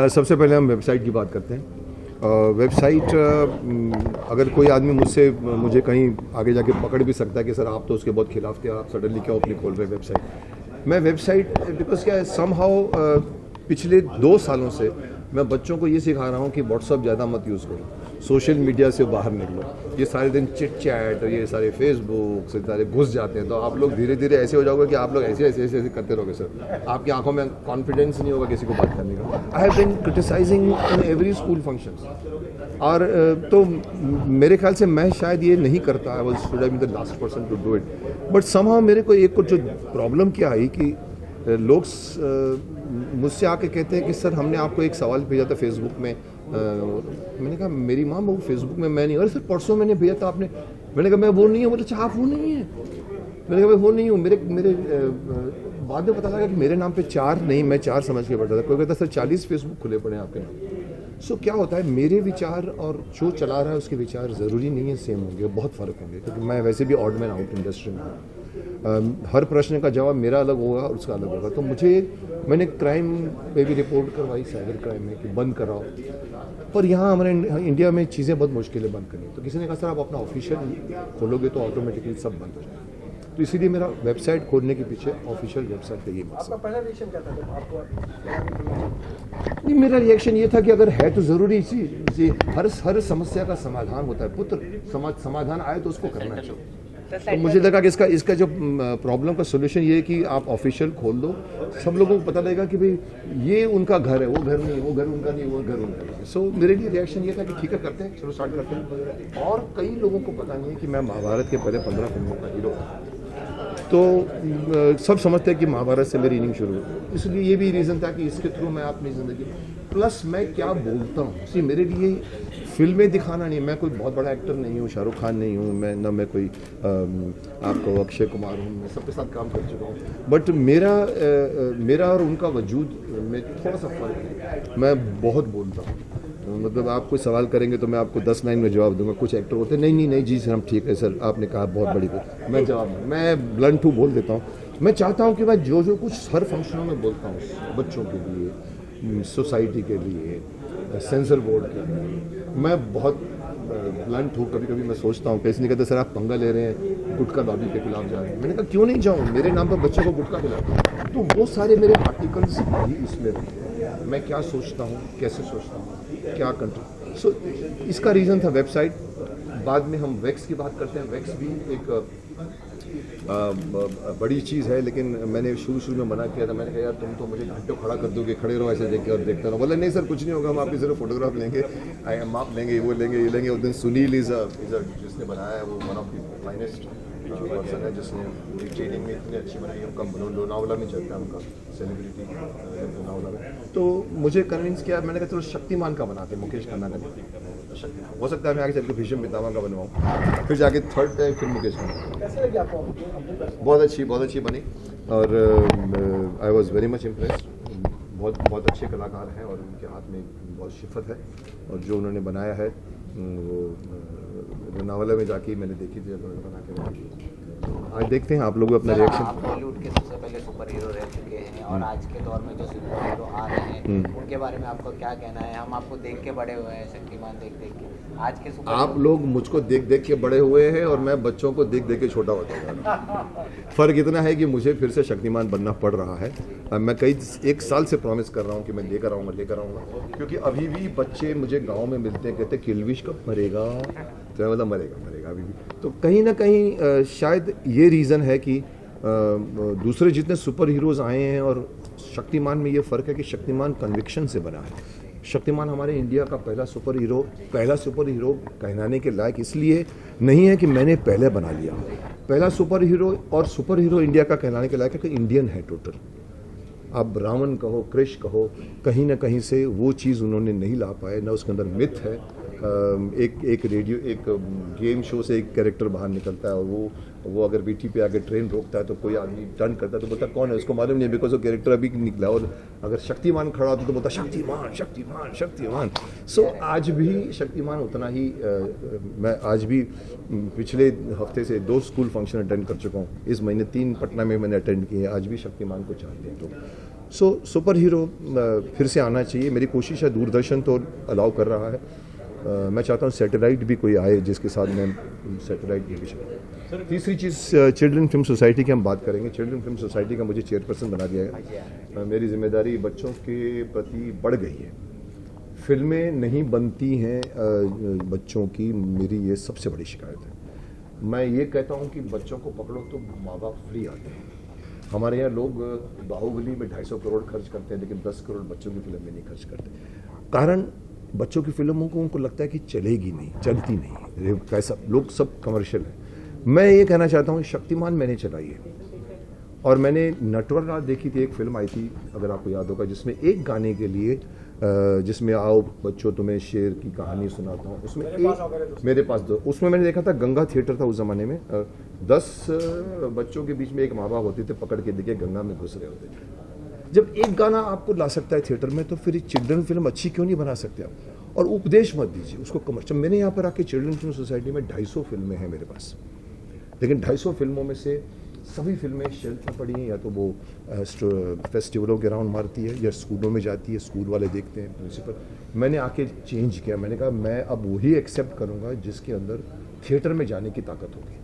सबसे पहले हम वेबसाइट की बात करते हैं। वेबसाइट अगर कोई आदमी मुझे कहीं आगे जाके पकड़ भी सकता है कि सर आप तो उसके बहुत खिलाफ थे, आप सडनली क्यों अपनी खोल रहे वेबसाइट। मैं वेबसाइट बिकॉज क्या है समहाउ पिछले 2 सालों से मैं बच्चों को ये सिखा रहा हूँ कि व्हाट्सअप ज़्यादा मत यूज़ करो, सोशल मीडिया से बाहर निकलो। ये सारे दिन चिट चैट और ये सारे फेसबुक से सारे घुस जाते हैं, तो आप लोग धीरे धीरे ऐसे हो जाओगे कि आप लोग ऐसे करते रहोगे सर। आपकी आंखों में कॉन्फिडेंस नहीं होगा किसी को बात करने का। I have been criticizing in every school functions. और तो मेरे ख्याल से मैं शायद ये नहीं करता, I was should have been the last person to do it. But somehow मेरे को एक जो प्रॉब्लम क्या आई कि लोग मुझसे आके कहते हैं कि सर हमने आपको एक सवाल भेजा था फेसबुक में। मैंने कहा मेरी माँ वो फेसबुक में मैं नहीं, अरे सर परसों मैंने भेजा था आपने। मैंने कहा मैं वो नहीं हूँ। बोले अच्छा आप वो नहीं है। मैंने कहा मैं वो नहीं हूँ। मेरे बाद में पता लगा कि मेरे नाम पे 4 नहीं, मैं 4 समझ के बैठा था। कोई कहता सर 40 फेसबुक खुले पड़े हैं आपके नाम। सो क्या होता है मेरे विचार और जो चला रहा है उसके विचार ज़रूरी नहीं है सेम होंगे, बहुत फ़र्क होंगे, क्योंकि मैं वैसे भी ऑड मैन आउट इंडस्ट्री में हूँ। हर प्रश्न का जवाब मेरा अलग होगा और उसका अलग होगा। तो मैंने क्राइम पे भी रिपोर्ट करवाई, साइबर क्राइम में, कि बंद कराओ। पर यहाँ हमारे इंडिया में चीज़ें बहुत मुश्किल है बंद करनी। तो किसी ने कहा सर आप अपना ऑफिशियल खोलोगे तो ऑटोमेटिकली सब बंद हो जाएगा। तो इसीलिए मेरा वेबसाइट खोलने के पीछे ऑफिशियल वेबसाइट का ये मकसद। आपका पहला रिएक्शन क्या था आपको? नहीं, मेरा रिएक्शन ये था कि अगर है तो ज़रूरी जी हर समस्या का समाधान होता है पुत्र। समाधान आए तो उसको करना चाहिए। तो मुझे लगा कि इसका जो प्रॉब्लम का सोल्यूशन ये है कि आप ऑफिशियल खोल दो, सब लोगों को पता लगेगा कि भाई ये उनका घर है, वो घर नहीं, वो घर उनका नहीं, वो घर उनका नहीं। सो मेरे लिए रिएक्शन ये था कि ठीक है करते हैं, चलो स्टार्ट करते हैं। और कई लोगों को पता नहीं है कि मैं महाभारत के पहले 15 फिल्मों का हीरो। तो सब समझते हैं कि महाभारत से मेरी इनिंग शुरू हुई, इसलिए ये भी रीज़न था कि इसके थ्रू मैं अपनी ज़िंदगी प्लस मैं क्या बोलता हूँ सी मेरे लिए फिल्में दिखाना नहीं। मैं कोई बहुत बड़ा एक्टर नहीं हूँ, शाहरुख खान नहीं हूँ मैं, ना मैं कोई आपको अक्षय कुमार हूँ, मैं सबके साथ काम कर चुका हूँ। बट मेरा और उनका वजूद में थोड़ा सा फ़र्क है। मैं बहुत बोलता हूँ, मतलब आप कोई सवाल करेंगे तो मैं आपको 10 लाइन में जवाब दूंगा। कुछ एक्टर होते हैं नहीं जी सर हम ठीक है सर, आपने कहा बहुत बड़ी बात, मैं ब्लंट हूँ, बोल देता हूँ। मैं चाहता हूँ कि मैं जो कुछ हर फंक्शनों में बोलता हूँ, बच्चों के लिए, सोसाइटी के लिए, सेंसर बोर्ड के लिए, मैं बहुत ब्लंट हूँ। कभी कभी मैं सोचता हूँ, कैसे नहीं कहते सर आप पंगा ले रहे हैं, गुटखा लॉबी के खिलाफ जा रहे हैं। मैंने कहा क्यों नहीं जाऊँ, मेरे नाम पर बच्चों को गुटखा खिलाते। तो वो सारे मेरे आर्टिकल्स भी इसमें मैं क्या सोचता हूँ, कैसे सोचता हूँ, क्या कंट्रोल। सो इसका रीज़न था वेबसाइट। बाद में हम वेक्स की बात करते हैं। वेक्स भी एक बड़ी चीज़ है, लेकिन मैंने शुरू में मना किया था। मैंने कहा यार तुम तो मुझे घंटों खड़ा कर दोगे, खड़े रहो ऐसे देख के और देखते रहो। बोला नहीं सर कुछ नहीं होगा, हम आपकी ज़रूर फोटोग्राफ लेंगे, माप लेंगे, वो लेंगे, ये लेंगे। उस दिन सुनील जिसने बनाया है वो one of the finest person है, जिसने ट्रेनिंग में इतनी अच्छी बनाई है। कंपनी लोनावला में चलता है उनका, सेलिब्रिटी लोनावला में। तो मुझे कन्विंस किया, मैंने कहा चलो शक्तिमान का बनाते, मुकेश खन्ना का नहीं, हो सकता है मैं आगे चल के भीष्म पितामह का बनवाऊँ। फिर जाके थर्ड टाइम फिर मुकेश खन्ना। कैसे लगी आपको? बहुत अच्छी बनी और I was very much impressed. बहुत अच्छे कलाकार हैं और उनके हाथ में बहुत शिफत है। और जो उन्होंने बनाया है वो लोनावला में जाके मैंने देखी थी, बना के बनाई। आज देखते हैं आप लोग अपना रिएक्शन। आप बॉलीवुड के सबसे पहले सुपर हीरो रह चुके हैं और आज के दौर में जो सुपर हीरो आ रहे हैं उनके बारे में आपको क्या कहना है? हम आपको देख के बड़े हुए हैं, शक्तिमान देख के। आज के सुपर आप लोग मुझको देख के बड़े हुए हैं और मैं बच्चों को देख के छोटा होता हूँ। फ़र्क इतना है कि मुझे फिर से शक्तिमान बनना पड़ रहा है। मैं एक साल से प्रॉमिस कर रहा हूँ कि मैं लेकर आऊँगा, क्योंकि अभी भी बच्चे मुझे गाँव में मिलते हैं, कहते किल्विश कब मरेगा, तो मतलब मरेगा अभी भी। तो कहीं ना कहीं शायद ये रीज़न है कि दूसरे जितने सुपर हीरोज़ आए हैं और शक्तिमान में ये फ़र्क है कि शक्तिमान कन्विक्शन से बना है। शक्तिमान हमारे इंडिया का पहला सुपर हीरो कहलाने के लायक इसलिए नहीं है कि मैंने पहले बना लिया। पहला सुपर हीरो इंडिया का कहलाने के लायक है कि इंडियन है टोटल। आप रावण कहो, कृष कहो, कहीं ना कहीं से वो चीज़ उन्होंने नहीं ला पाए, ना उसके अंदर मिथ है। एक गेम शो से एक कैरेक्टर बाहर निकलता है और वो अगर बीटी पे आके ट्रेन रोकता है तो कोई आदमी टर्न करता है तो बोलता कौन है, उसको मालूम नहीं, बिकॉज वो कैरेक्टर अभी निकला। और अगर शक्तिमान खड़ा होता तो बोलता शक्तिमान। सो आज भी शक्तिमान उतना ही मैं आज भी पिछले हफ्ते से 2 स्कूल फंक्शन अटेंड कर चुका हूँ। इस महीने 3 पटना में मैंने अटेंड किए। आज भी शक्तिमान को चाहते हैं तो सुपर हीरो फिर से आना चाहिए, मेरी कोशिश है। दूरदर्शन तो अलाउ कर रहा है, मैं चाहता हूँ सैटेलाइट भी कोई आए जिसके साथ मैं सैटेलाइट भी चलूँ। तीसरी चीज़, चिल्ड्रन फिल्म सोसाइटी की हम बात करेंगे। चिल्ड्रन फिल्म सोसाइटी का मुझे चेयरपर्सन बना दिया है। मेरी जिम्मेदारी बच्चों के प्रति बढ़ गई है। फिल्में नहीं बनती हैं बच्चों की, मेरी ये सबसे बड़ी शिकायत है। मैं ये कहता हूँ कि बच्चों को पकड़ो तो माँ बाप फ्री आते हैं। हमारे यहाँ लोग बाहुबली में 250 करोड़ खर्च करते हैं, लेकिन 10 करोड़ बच्चों की फिल्म में नहीं खर्च करते। कारण बच्चों की फिल्मों को उनको लगता है कि चलेगी नहीं, चलती नहीं, कैसा, लोग सब कमर्शियल है। मैं ये कहना चाहता हूँ, शक्तिमान मैंने चलाई है और मैंने नटवर रात देखी थी, एक फिल्म आई थी अगर आपको याद होगा, जिसमें एक गाने के लिए जिसमें आओ बच्चों तुम्हें शेर की कहानी सुनाता हूँ, उसमें मेरे पास दो, उसमें मैंने देखा था, गंगा थिएटर था उस ज़माने में, 10 बच्चों के बीच में एक माँ बाप होते थे, पकड़ के देखिए गंगा में घुस रहे होते थे। जब एक गाना आपको ला सकता है थिएटर में, तो फिर चिल्ड्रन फिल्म अच्छी क्यों नहीं बना सकते आप? और उपदेश मत दीजिए उसको कमर्शियल। मैंने यहाँ पर आके चिल्ड्रन फिल्म सोसाइटी में 250 फिल्में हैं मेरे पास, लेकिन 250 फिल्मों में से सभी फिल्में शेल्फ में पड़ी हैं, या तो वो फेस्टिवलों के राउंड मारती है या स्कूलों में जाती है, स्कूल वाले देखते हैं, प्रिंसिपल। मैंने आके चेंज किया, मैंने कहा मैं अब वही एक्सेप्ट करूँगा जिसके अंदर थिएटर में जाने की ताकत होगी।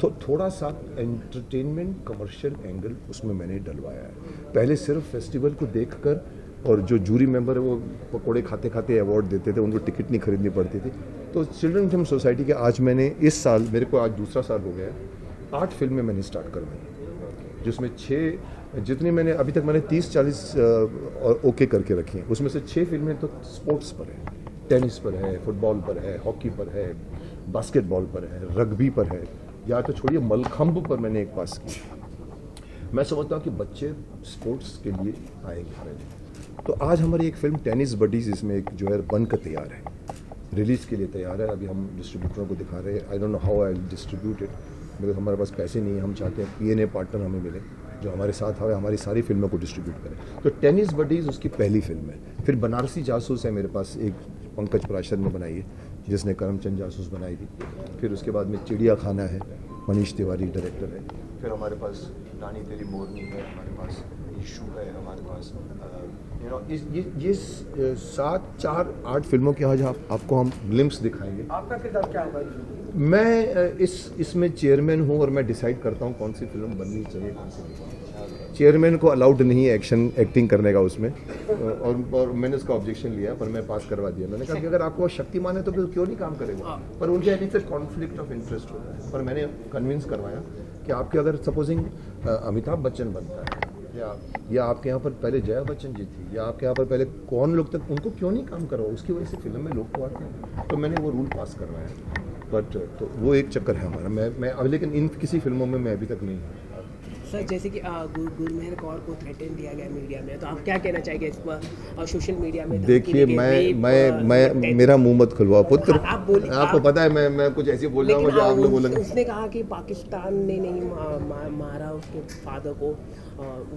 तो थोड़ा सा एंटरटेनमेंट कमर्शियल एंगल उसमें मैंने डलवाया है। पहले सिर्फ फेस्टिवल को देखकर, और जो जूरी मेंबर है वो पकोड़े खाते खाते अवार्ड देते थे, उनको टिकट नहीं खरीदनी पड़ती थी। तो चिल्ड्रन फिल्म सोसाइटी के आज मैंने इस साल, मेरे को आज दूसरा साल हो गया, 8 फिल्में मैंने स्टार्ट करवाई, जिसमें 6 जितनी मैंने अभी तक मैंने 30-40 ओके करके रखी हैं, उसमें से 6 फिल्में तो स्पोर्ट्स पर है, टेनिस पर है, फुटबॉल पर है, हॉकी पर है, बास्केटबॉल पर है, रग्बी पर है, या तो छोड़िए मलखंब पर मैंने एक पास की। मैं समझता हूँ कि बच्चे स्पोर्ट्स के लिए आएंगे पहले। तो आज हमारी एक फिल्म टेनिस बडीज, इसमें एक जो है बनकर तैयार है, रिलीज़ के लिए तैयार है। अभी हम डिस्ट्रीब्यूटरों को दिखा रहे हैं। I don't know how I distribute it, because हमारे पास पैसे नहीं है। हम चाहते हैं पीएनए पार्टनर हमें मिले जो हमारे साथ आए, हमारी सारी फिल्मों को डिस्ट्रीब्यूट करें। तो टेनिस बडीज उसकी पहली फिल्म है। फिर बनारसी जासूस है मेरे पास, एक पंकज पराशर ने बनाई है, जिसने करमचंद जासूस बनाई थी। फिर उसके बाद में चिड़िया खाना है, मनीष तिवारी डायरेक्टर है। फिर हमारे पास रानी तेरी मोरनी है, हमारे पास इशू है, हमारे पास ये 7-4-8 फिल्मों की आज आपको हम ग्लिम्स दिखाएंगे। आपका किरदार क्या होगा? मैं इसमें चेयरमैन हूँ और मैं डिसाइड करता हूँ कौन सी फिल्म बननी चाहिए, कौन सी नहीं। चेयरमैन को अलाउड नहीं है एक्टिंग करने का उसमें, और मैंने उसका ऑब्जेक्शन लिया, पर मैं पास करवा दिया। मैंने कहा कि अगर आपको शक्तिमान है तो फिर क्यों नहीं काम करेगा, पर उनके एनी से कॉन्फ्लिक्ट ऑफ इंटरेस्ट होता है। पर मैंने कन्विंस करवाया कि आपके अगर सपोजिंग अमिताभ बच्चन बनता है, या आपके यहाँ पर पहले जया बच्चन जी थी, या आपके यहाँ पर पहले कौन लोग तक, उनको क्यों नहीं काम करवाओ, उसकी वजह से फिल्म में लोग को आते हैं। तो मैंने वो रूल पास करवाया, बट तो वो एक चक्कर है हमारा। मैं अब लेकिन इन किसी फिल्मों में मैं अभी तक नहीं हूँ। सर, जैसे कि गुरमेहर कौर को थ्रेटन दिया गया मीडिया में, तो आप क्या कहना चाहेंगे इस पर? सोशल मीडिया में देखिए, मैं मेरा मुंह मत खुलवाओ पुत्र। आप बोलिए, आपको पता है मैं कुछ ऐसे बोल रहा हूँ जो आप लोग बोलेंगे। उसने कहा कि पाकिस्तान ने नहीं मारा उसके फादर को,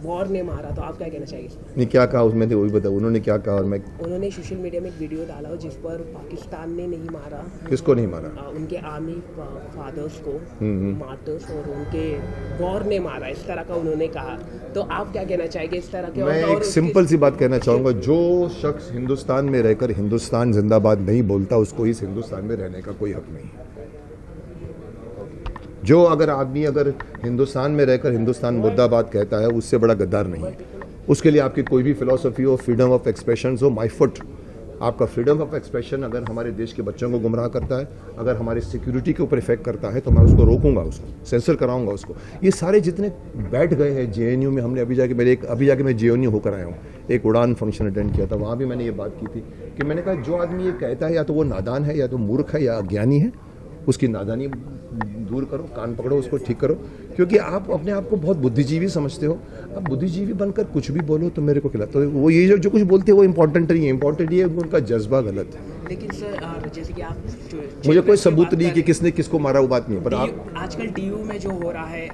वॉर ने मारा, तो आप क्या कहना चाहिए? नहीं, क्या कहा उसमें थे वही बताओ, उन्होंने क्या कहा? और मैं, उन्होंने सोशल मीडिया में एक वीडियो डाला हो जिस पर पाकिस्तान ने नहीं मारा। किसको नहीं मारा? उनके आर्मी फादर्स को, मार्टर्स, और उनके वॉर ने मारा, इस तरह का उन्होंने कहा। तो आप क्या कहना चाहेंगे इस तरह के? मैं एक सिंपल सी बात कहना चाहूँगा, जो शख्स हिंदुस्तान में रहकर हिंदुस्तान जिंदाबाद नहीं बोलता, उसको इस हिंदुस्तान में रहने का कोई हक नहीं है। जो आदमी अगर हिंदुस्तान में रहकर हिंदुस्तान मुर्दाबाद कहता है, उससे बड़ा गद्दार नहीं है। उसके लिए आपकी कोई भी फिलॉसफी हो, फ्रीडम ऑफ एक्सप्रेशन हो, माय फुट। आपका फ्रीडम ऑफ एक्सप्रेशन अगर हमारे देश के बच्चों को गुमराह करता है, अगर हमारी सिक्योरिटी के ऊपर इफेक्ट करता है, तो मैं उसको रोकूंगा, उसको सेंसर कराऊंगा उसको। ये सारे जितने बैठ गए हैं जेएनयू में, हमने अभी जाके मैं जेएनयू होकर आया हूँ, एक उड़ान फंक्शन अटेंड किया था, वहाँ भी मैंने ये बात की थी कि मैंने कहा जो आदमी ये कहता है या तो वो नादान है, या तो मूर्ख है, या अज्ञानी है, उसकी नादानी दूर करो, कान पकड़ो, उसको ठीक करो। क्योंकि आप अपने आप को बहुत बुद्धिजीवी समझते हो, अब बुद्धिजीवी बनकर कुछ भी बोलो तो मेरे को खिलाते, तो वो ये जो कुछ बोलते हैं वो इम्पोर्टेंट नहीं है, इम्पोर्टेंट ये है उनका जज्बा गलत है। लेकिन सर, जैसे कि आप, मुझे कोई सबूत नहीं कि किसने किसको मारा, वो बात नहीं है। पर आप आजकल डीयू में जो हो रहा है,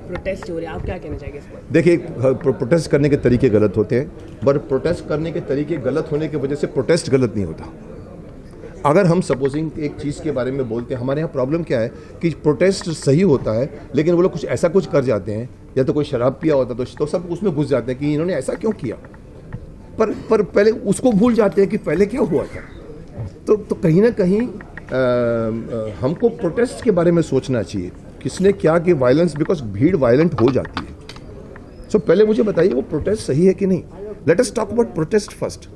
प्रोटेस्ट हो रहे हैं, आप क्या कहना चाहेंगे इस पर? देखिए, प्रोटेस्ट करने के तरीके गलत होते हैं, पर प्रोटेस्ट करने के तरीके गलत होने की वजह से प्रोटेस्ट गलत नहीं होता। अगर हम सपोजिंग एक चीज़ के बारे में बोलते हैं, हमारे यहाँ प्रॉब्लम क्या है कि प्रोटेस्ट सही होता है लेकिन वो लोग कुछ ऐसा कुछ कर जाते हैं, या तो कोई शराब पिया होता तो सब उसमें घुस जाते हैं कि इन्होंने ऐसा क्यों किया, पर पहले उसको भूल जाते हैं कि पहले क्या हुआ था। तो कहीं ना कहीं हमको प्रोटेस्ट के बारे में सोचना चाहिए, किसने क्या कि वायलेंस, बिकॉज भीड़ वायलेंट हो जाती है। सो पहले मुझे बताइए वो प्रोटेस्ट सही है कि नहीं। Let us talk about protest first.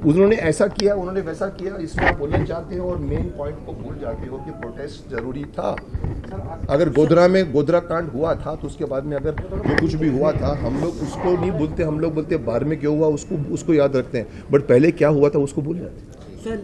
उन्होंने ऐसा किया, उन्होंने वैसा किया, इसमें आप बोलना चाहते हो और मेन पॉइंट को भूल जाते हो कि प्रोटेस्ट जरूरी था। अगर गोधरा में गोधरा कांड हुआ था तो उसके बाद में अगर जो कुछ भी हुआ था, हम लोग उसको नहीं भूलते, हम लोग बोलते बाहर में क्यों हुआ उसको याद रखते हैं, बट पहले क्या हुआ था उसको भूल जाते हैं। सर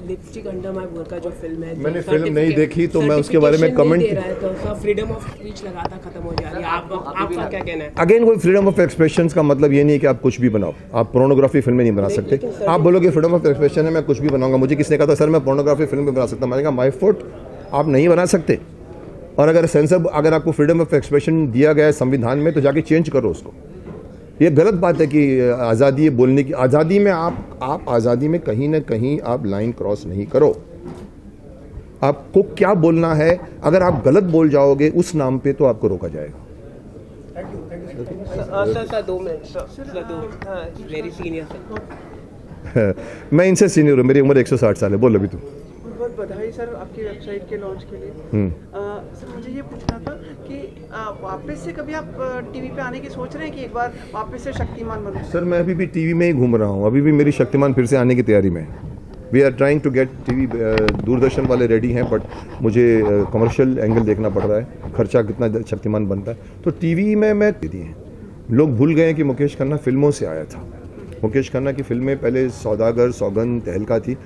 लिपस्टिक अंडर माय बुर्का का जो फिल्म है, मैंने फिल्म नहीं देखी तो मैं उसके बारे में कमेंट दे रहा है, तो सर फ्रीडम ऑफ स्पीच लगातार खत्म हो जा रही है। आपका क्या कहना है? अगेन कोई फ्रीडम ऑफ एक्सप्रेशन का मतलब ये नहीं है कि आप कुछ भी बनाओ, आप पोर्नोग्राफी फिल्में नहीं बना सकते। आप बोलोगे फ्रीडम ऑफ एक्सप्रेशन है, मैं कुछ भी बनाऊंगा। मुझे किसने कहा था सर मैं पोर्नोग्राफी फिल्म बना सकता हूं? मैंने कहा माय फुट, आप नहीं बना सकते। और अगर आपको फ्रीडम ऑफ एक्सप्रेशन दिया गया है संविधान में तो जाके चेंज करो उसको। ये गलत बात है कि आज़ादी बोलने की, आज़ादी में आप आज़ादी में कहीं ना कहीं आप लाइन क्रॉस नहीं करो। आपको क्या बोलना है, अगर आप गलत बोल जाओगे उस नाम पे तो आपको रोका जाएगा। Sir 2 minute sir, 2 very senior sir. मैं इनसे सीनियर हूँ, मेरी उम्र 160 साल है। बोल अभी तू। बहुत बधाई सर आपकी वेबसाइट के लॉन्च के लिए। सर मुझे ये पूछना था कि वापस से कभी आप टीवी पे आने की सोच रहे हैं कि एक बार वापस से शक्तिमान बनो? सर मैं अभी भी टीवी में ही घूम रहा हूँ, अभी भी मेरी शक्तिमान फिर से आने की तैयारी में है। We are trying to get TV, Doordarshan वाले रेडी हैं, बट मुझे कमर्शियल एंगल देखना पड़ रहा है, खर्चा कितना शक्तिमान बनता है। तो टीवी में मैं दीदी हैं, लोग भूल गए कि मुकेश खन्ना फिल्मों से आया था। मुकेश खन्ना की फिल्में पहले सौदागर, सौगंध, तहलका थी।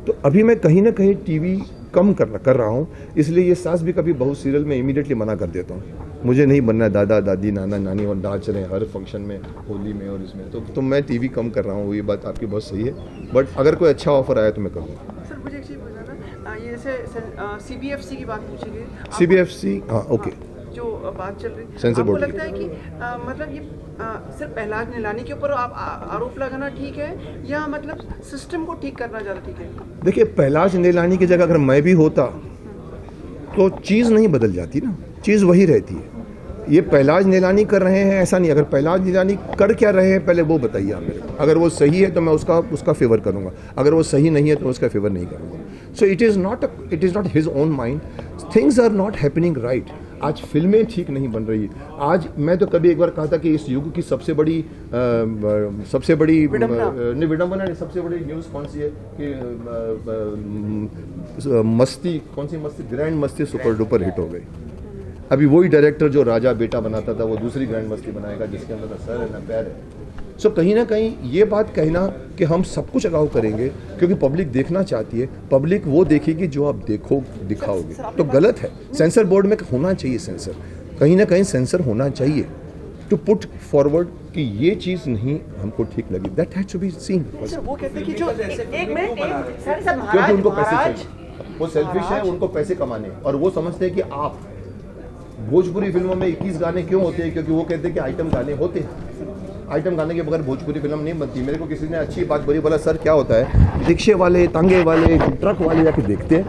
तो अभी मैं कहीं ना कहीं टीवी कम कर रहा हूँ, इसलिए ये सास भी कभी बहू सीरियल में इमीडिएटली मना कर देता हूँ। मुझे नहीं बनना है दादा दादी नाना नानी और नाच रहे हैं हर फंक्शन में, होली में और इसमें, तो मैं टीवी कम कर रहा हूँ। ये बात आपकी बहुत सही है, बट अगर कोई अच्छा ऑफर आया तो मैं करूँगा। सर मुझे एक चीज़ पूछना ना, ये जैसे CBFC की बात पूछी गई, CBFC, हाँ ओके, जो बात चल रही, सेंसर आपको बोर्ड लगता है कि मतलब ये सिर्फ पहलाज निलानी के ऊपर आप आरोप लगाना ठीक है या मतलब सिस्टम को ठीक करना ज़्यादा ठीक है? देखिए पहलाज निलानी की जगह अगर मैं भी होता तो चीज़ नहीं बदल जाती ना, चीज़ वही रहती है। ये पहलाज निलानी कर रहे हैं ऐसा नहीं, अगर पहलाज निलानी कर क्या रहे हैं पहले वो बताइए आप मेरे को। अगर वो सही है तो मैं उसका फेवर करूँगा, अगर वो सही नहीं है तो उसका फेवर नहीं करूँगा। So it is not his own mind, things are not happening right. आज फिल्में ठीक नहीं बन रही। आज मैं तो कभी एक बार कहा था कि इस युग की सबसे बड़ी विडंबना नहीं, सबसे बड़ी न्यूज़ कौन सी है कि मस्ती, कौन सी मस्ती, ग्रैंड मस्ती सुपर डुपर हिट हो गई। अभी वही डायरेक्टर जो राजा बेटा बनाता था वो दूसरी ग्रैंड मस्ती बनाएगा जिसके अंदर सर है ना पैर है। सो कहीं ना कहीं ये बात कहना कि हम सब कुछ अलाउ करेंगे क्योंकि पब्लिक देखना चाहती है, पब्लिक वो देखेगी जो आप दिखाओगे, तो गलत है। सेंसर बोर्ड में होना चाहिए सेंसर, कहीं ना कहीं सेंसर होना चाहिए टू पुट फॉरवर्ड कि ये चीज़ नहीं हमको ठीक लगी, that has to be seen. वो कहते हैं कि जो एक मिनट क्योंकि उनको पैसे चाहिए, वो सेल्फिश है, उनको पैसे कमाने, और वो समझते हैं कि आप भोजपुरी फिल्मों में 21 गाने क्यों होते हैं, क्योंकि वो कहते हैं कि आइटम गाने होते हैं, आइटम गाने के बगैर भोजपुरी फिल्म नहीं बनती। मेरे को किसी ने अच्छी बात बोली, बोला सर क्या होता है, रिक्शे वाले, तांगे वाले, ट्रक वाले जाके देखते हैं,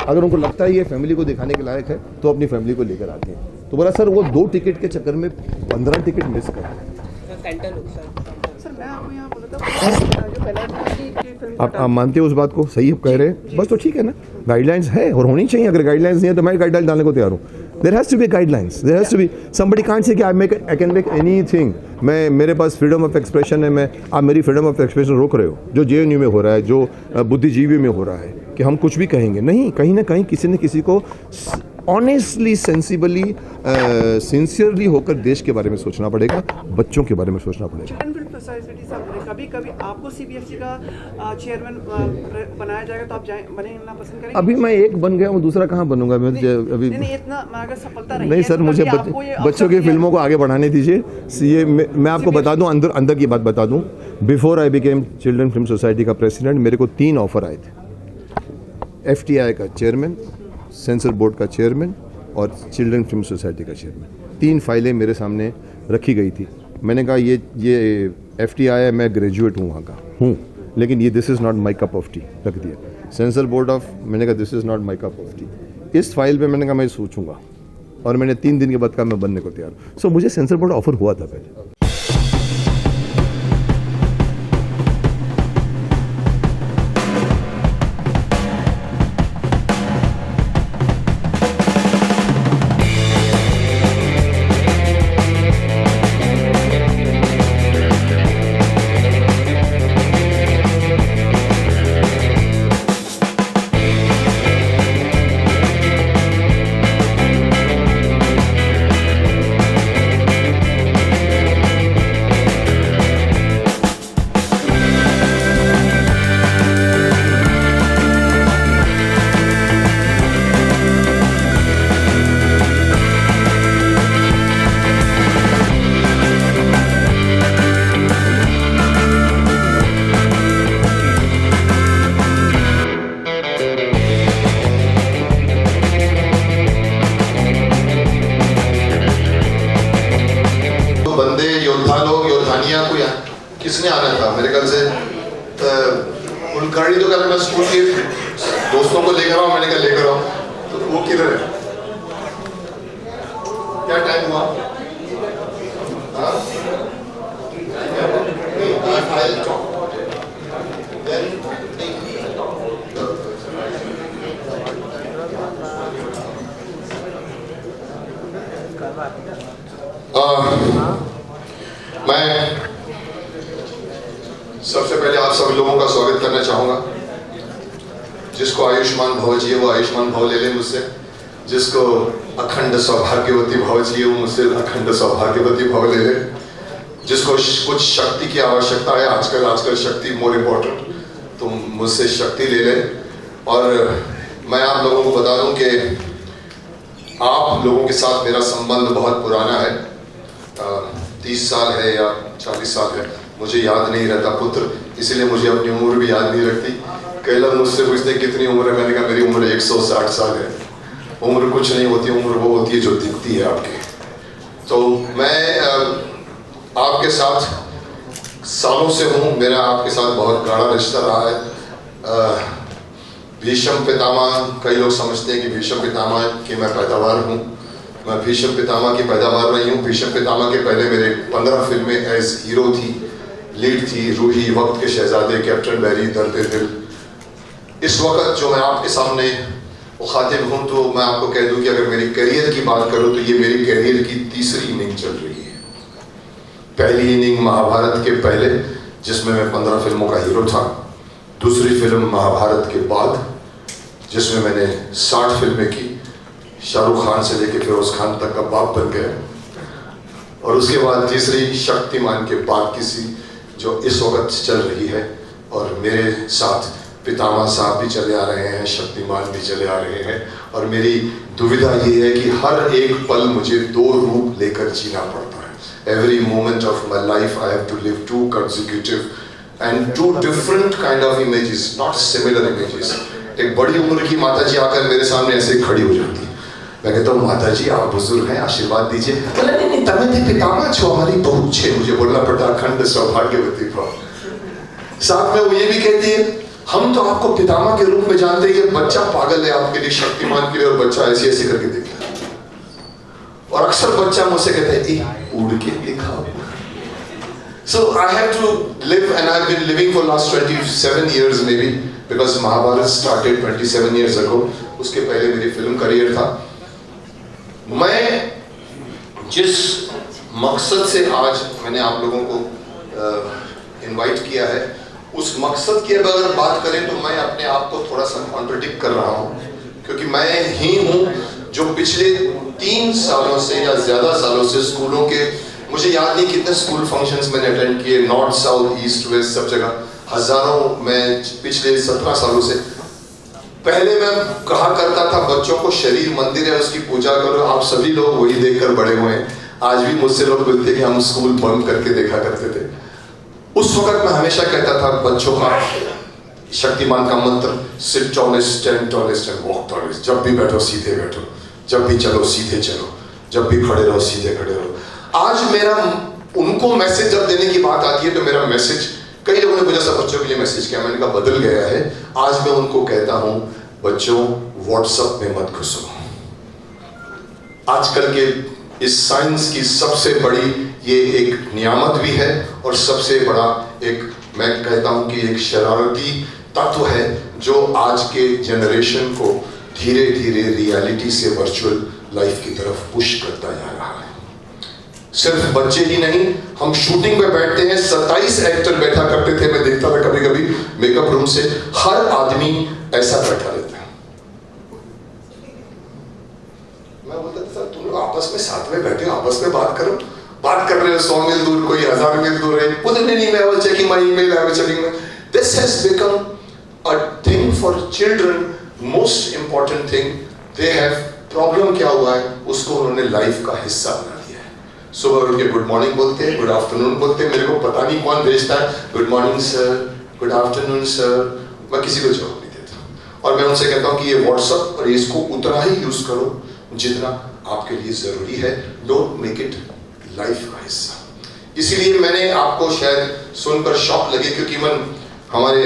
अगर उनको लगता है ये फैमिली को दिखाने के लायक है तो अपनी फैमिली को लेकर आते हैं। तो बोला सर वो 2 टिकट के चक्कर में 15 टिकट मिस कर। सर मैं आपको यहाँ बोला था जो पहला आप मानते हो उस बात को, सही कह रहे हैं, बस तो ठीक है ना, गाइडलाइंस है और होनी चाहिए। अगर गाइडलाइंस नहीं है तो मैं गाइडलाइन डालने को तैयार हूँ। There has to be guidelines, there has to be, somebody can't say कि आई कैन मेक एनीथिंग। मेरे पास फ्रीडम ऑफ एक्सप्रेशन है, आप मेरी फ्रीडम ऑफ एक्सप्रेशन रोक रहे हो, जो JNU में हो रहा है, जो बुद्धिजीवी में हो रहा है, कि हम कुछ भी कहेंगे नहीं। कहीं ना कहीं किसी न किसी को ऑनेस्टली, सेंसिबली, सिंसियरली होकर देश के बारे में सोचना पड़ेगा, बच्चों के बारे में सोचना पड़ेगा। कभी कभी आपको CBFC का चेयरमैन बनाया जाएगा तो आप बनना पसंद करेंगे? अभी मैं एक बन गया हूँ, दूसरा कहाँ बनूंगा मैं अभी? नहीं इतना अगर सफलता रही नहीं सर, मुझे बच्चों की फिल्मों को आगे बढ़ाने दीजिए। ये मैं आपको बता दूं, अंदर की बात बता दूं, before I became children film society का प्रेसिडेंट, मेरे को 3 ऑफर आए थे, FTI का चेयरमैन, सेंसर बोर्ड का चेयरमैन और चिल्ड्रन फिल्म सोसाइटी का चेयरमैन। 3 फाइलें मेरे सामने रखी गई थी। मैंने कहा ये FTI है, मैं ग्रेजुएट हूँ वहाँ का हूँ, लेकिन ये this is not my cup of T रख दिया। सेंसर बोर्ड ऑफ, मैंने कहा this is not my cup of T. इस फाइल पे मैंने कहा मैं सोचूंगा, और मैंने 3 दिन के बाद कहा मैं बनने को तैयार हूँ। सो मुझे सेंसर बोर्ड ऑफर हुआ था पहले। किसने आना था? मेरे ख्याल से कुलकर्णी तो कह रहा मैं स्कूल के दोस्तों को लेकर आऊँ, मैंने कहा लेकर आओ, तो वो किधर है? क्या टाइम हुआ? मैं सबसे पहले आप सब लोगों का स्वागत करना चाहूँगा। जिसको आयुष्मान भव चाहिए वो आयुष्मान भव ले ले मुझसे, जिसको अखंड सौभाग्यवती भव चाहिए वो मुझसे अखंड सौभाग्यवती भव ले ले, जिसको कुछ शक्ति की आवश्यकता है, आजकल शक्ति मोर इम्पोर्टेंट, तो मुझसे शक्ति ले ले। और मैं आप लोगों को बता दूं कि आप लोगों के साथ मेरा संबंध बहुत पुराना है, 30 साल है या 40 साल है, मुझे याद नहीं रहता पुत्र, इसलिए मुझे अपनी उम्र भी याद नहीं रखती। कई लोग मुझसे पूछते कितनी उम्र है, मैंने कहा मेरी उम्र 160 साल है। उम्र कुछ नहीं होती, उम्र वो होती है जो दिखती है आपके। तो मैं आपके साथ सालों से हूँ, मेरा आपके साथ बहुत गाढ़ा रिश्ता रहा है। भीष्म पितामह, कई लोग समझते हैं कि भीष्म पितामह की मैं पैदावार हूँ, मैं भीष्म पितामह की पैदावार नहीं हूँ। भीष्म पितामह के पहले मेरे 15 फिल्में एज हीरो थी, लीड थी, रूही, वक्त के शहजादे, कैप्टन बैरी, दर्द दिल। इस वक्त जो मैं आपके सामने मुखातिब हूँ, तो मैं आपको कह दूँ कि अगर मेरी करियर की बात करूँ तो ये मेरी करियर की तीसरी इनिंग चल रही है। पहली इनिंग महाभारत के पहले, जिसमें मैं 15 फिल्मों का हीरो था। दूसरी फिल्म महाभारत के बाद, जिसमें मैंने 60 फिल्में की, शाहरुख खान से लेकर फिरोज खान तक का बाप बन गया। और उसके बाद तीसरी शक्तिमान के बाद किसी जो इस वक्त चल रही है, और मेरे साथ पितामह साहब भी चले आ रहे हैं, शक्तिमान भी चले आ रहे हैं। और मेरी दुविधा ये है कि हर एक पल मुझे 2 रूप लेकर जीना पड़ता है। Every moment of my life I have to live 2 consecutive and 2 different kind of images, not similar images। एक बड़ी उम्र की माता जी आकर मेरे सामने ऐसे खड़ी हो जाती है, मैं कहता हूँ माता जी आप बुजुर्ग हैं, आशीर्वाद दीजिए। बोला नहीं, तमें थी पितामह छो हमारी बहू छे, मुझे बोलना पड़ता अखंड सौभाग्यवती भव। साथ में वो ये भी कहती है हम तो आपको पितामह के रूप में जानते हैं, बच्चा पागल है आपके लिए, शक्तिमान के लिए, और बच्चा ऐसे ऐसे करके देखता। और अक्सर बच्चा मुझसे कहता है उड़ के दिखाओ। So I have to live, and I've been living for last 27 years maybe, because Mahabharat started 27 years ago। उसके पहले मेरी फिल्म करियर था। मैं जिस मकसद से आज मैंने आप लोगों को इनवाइट किया है, उस मकसद की अगर बात करें तो मैं अपने आप को थोड़ा सा कॉन्ट्रडिक्ट कर रहा हूँ, क्योंकि मैं ही हूँ जो पिछले 3 सालों से या ज़्यादा सालों से स्कूलों के, मुझे याद नहीं कितने स्कूल फंक्शंस मैंने अटेंड किए, नॉर्थ साउथ ईस्ट वेस्ट सब जगह, हज़ारों। मैं पिछले 17 सालों से, पहले मैं कहा करता था बच्चों को शरीर मंदिर है, उसकी पूजा करो। आप सभी लोग वही देखकर बड़े हुए हैं। आज भी मुझसे लोग बोलते कि हम स्कूल बंक करके देखा करते थे। उस वक्त मैं हमेशा कहता था बच्चों का, शक्तिमान का मंत्र, sit tallest, stand tallest and walk tallest. जब भी बैठो सीधे बैठो, जब भी चलो सीधे चलो, जब भी खड़े रहो सीधे खड़े रहो। आज मेरा उनको मैसेज जब देने की बात आती है तो मेरा मैसेज, कई लोगों ने मुझे सब बच्चों के लिए मैसेज किया, मैंने कहा बदल गया है। आज मैं उनको कहता हूं बच्चों व्हाट्सएप में मत घुसो। आजकल के इस साइंस की सबसे बड़ी ये एक नियामत भी है और सबसे बड़ा एक, मैं कहता हूं कि एक शरारती तत्व है जो आज के जनरेशन को धीरे धीरे रियलिटी से वर्चुअल लाइफ की तरफ पुश करता जा रहा है। सिर्फ बच्चे ही नहीं, हम शूटिंग में बैठते हैं, 27 एक्टर बैठा करते थे, मैं देखता था कभी कभी मेकअप रूम से, हर आदमी ऐसा बैठा रहता है। मैं बोलता था सर तुम लोग आपस में साथ में बैठे हो, आपस में बात करो, बात कर रहे हो 100 मील दूर, कोई 1000 मील दूर है, बोलते नहीं मैं वो checking my email, I was checking. This has become a thing for children, most important thing. They have problem क्या हुआ है उसको उन्होंने लाइफ का हिस्सा बना दिया है। सुबह उठ के गुड मॉर्निंग बोलते हैं, गुड आफ्टरनून बोलते हैं, मेरे को पता नहीं कौन भेजता है good morning sir, good afternoon sir, मैं किसी को जवाब नहीं देता। और मैं उनसे कहता हूँ कि ये व्हाट्सएप और इसको उतना ही यूज करो जितना आपके लिए जरूरी है, डोंट मेक इट लाइफ का हिस्सा। इसीलिए मैंने आपको शायद सुनकर शॉक लगे, क्योंकि मन हमारे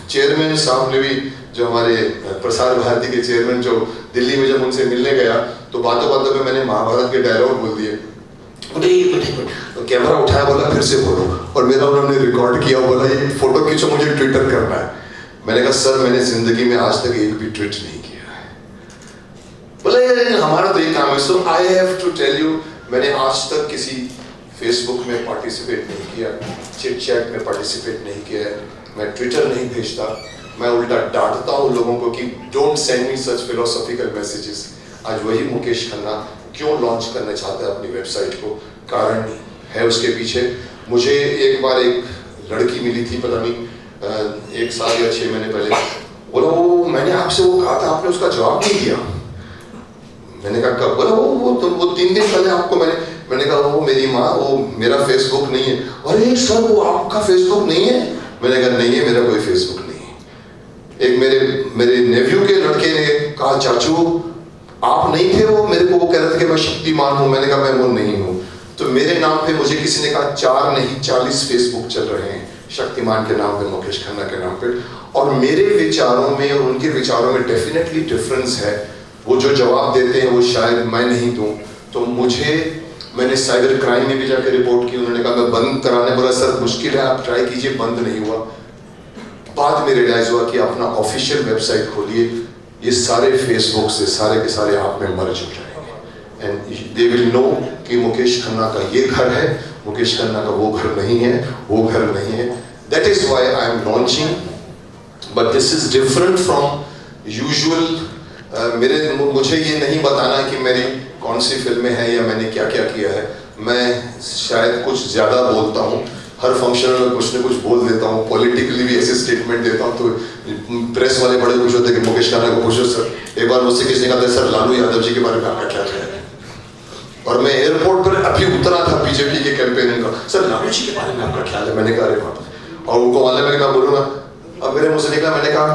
चेयरमैन साहब ने भी, जो हमारे प्रसार भारती के चेयरमैन, जो दिल्ली में जब उनसे मिलने गया तो बातों बातों में मैंने महाभारत के डायलॉग बोल दिए। तो कैमरा उठाया, बोला फिर से बोलो, और मेरा उन्होंने रिकॉर्ड किया, बोला ये फोटो खींचो मुझे ट्विटर करना है। मैंने कहा सर मैंने जिंदगी में आज तक एक भी ट्वीट नहीं किया है। बोले हमारा तो ये काम है। So I have to tell you, मैंने आज तक किसी फेसबुक में पार्टिसिपेट नहीं किया, चिट चैट में पार्टिसिपेट नहीं किया है, मैं ट्विटर नहीं भेजता, मैं उल्टा डांटता हूँ लोगों को कि don't send me such philosophical messages. आज वही मुकेश खन्ना क्यों लॉन्च करना चाहता है अपनी वेबसाइट को, कारण है उसके पीछे। मुझे एक बार एक लड़की मिली थी, पता नहीं 1 साल या 6 महीने पहले, बोला वो मैंने आपसे वो कहा था, आपने उसका जवाब नहीं दिया। मैंने कहा कब? बोला वो 3 दिन पहले आपको मैंने कहा वो मेरी माँ, वो मेरा फेसबुक नहीं है। अरे सर वो आपका फेसबुक नहीं है? मैंने कहा नहीं है, मेरा कोई फेसबुक नहीं है। एक मेरे नेव्यू के लड़के ने कहा चाचू आप नहीं थे वो, मेरे को वो कह रहे थे कि मैं शक्तिमान हूं। मैंने कहा मैं वो नहीं हूं। तो मेरे नाम पे मुझे किसी ने कहा 4 नहीं 40 फेसबुक चल रहे हैं शक्तिमान के नाम पे, मुकेश खन्ना के नाम पे। और मेरे विचारों में और उनके विचारों में डेफिनेटली डिफरेंस है। वो जो जवाब देते हैं वो शायद मैं नहीं दूं। तो मैंने साइबर क्राइम में भी जाकर रिपोर्ट की, उन्होंने कहा मैं बंद कराने, बोला सर मुश्किल है आप ट्राई कीजिए, बंद नहीं हुआ। बाद में रियलाइज हुआ कि अपना ऑफिशियल वेबसाइट खोलिए, ये सारे फेसबुक से सारे के सारे आप में मर्ज हो जाएंगे एंड दे विल नो कि मुकेश खन्ना का ये घर है, मुकेश खन्ना का वो घर नहीं है, वो घर नहीं है। That is why I am launching, but this is different from usual. मुझे ये नहीं बताना कि मेरी कौन सी फिल्में हैं या मैंने क्या क्या किया है। मैं शायद कुछ ज्यादा बोलता हूँ, हर फंक्शन में कुछ न कुछ बोल देता हूँ, पॉलिटिकली भी ऐसे स्टेटमेंट देता हूँ। तो प्रेस वाले बड़े खुश होते हैं कि मुकेश खन्ना को पूछो सर। एक बार मुझसे किसी ने कहा था सर लालू यादव जी के बारे में आपका क्या ख्याल है? और मैं एयरपोर्ट पर अभी उतरा था बीजेपी के कैंपेनिंग का, सर लालू जी के बारे में आपका ख्याल है? मैंने कहा अरे बाप, और उनको वाले में क्या बोलूंगा। अब मेरे मुंह से निकला, मैंने कहा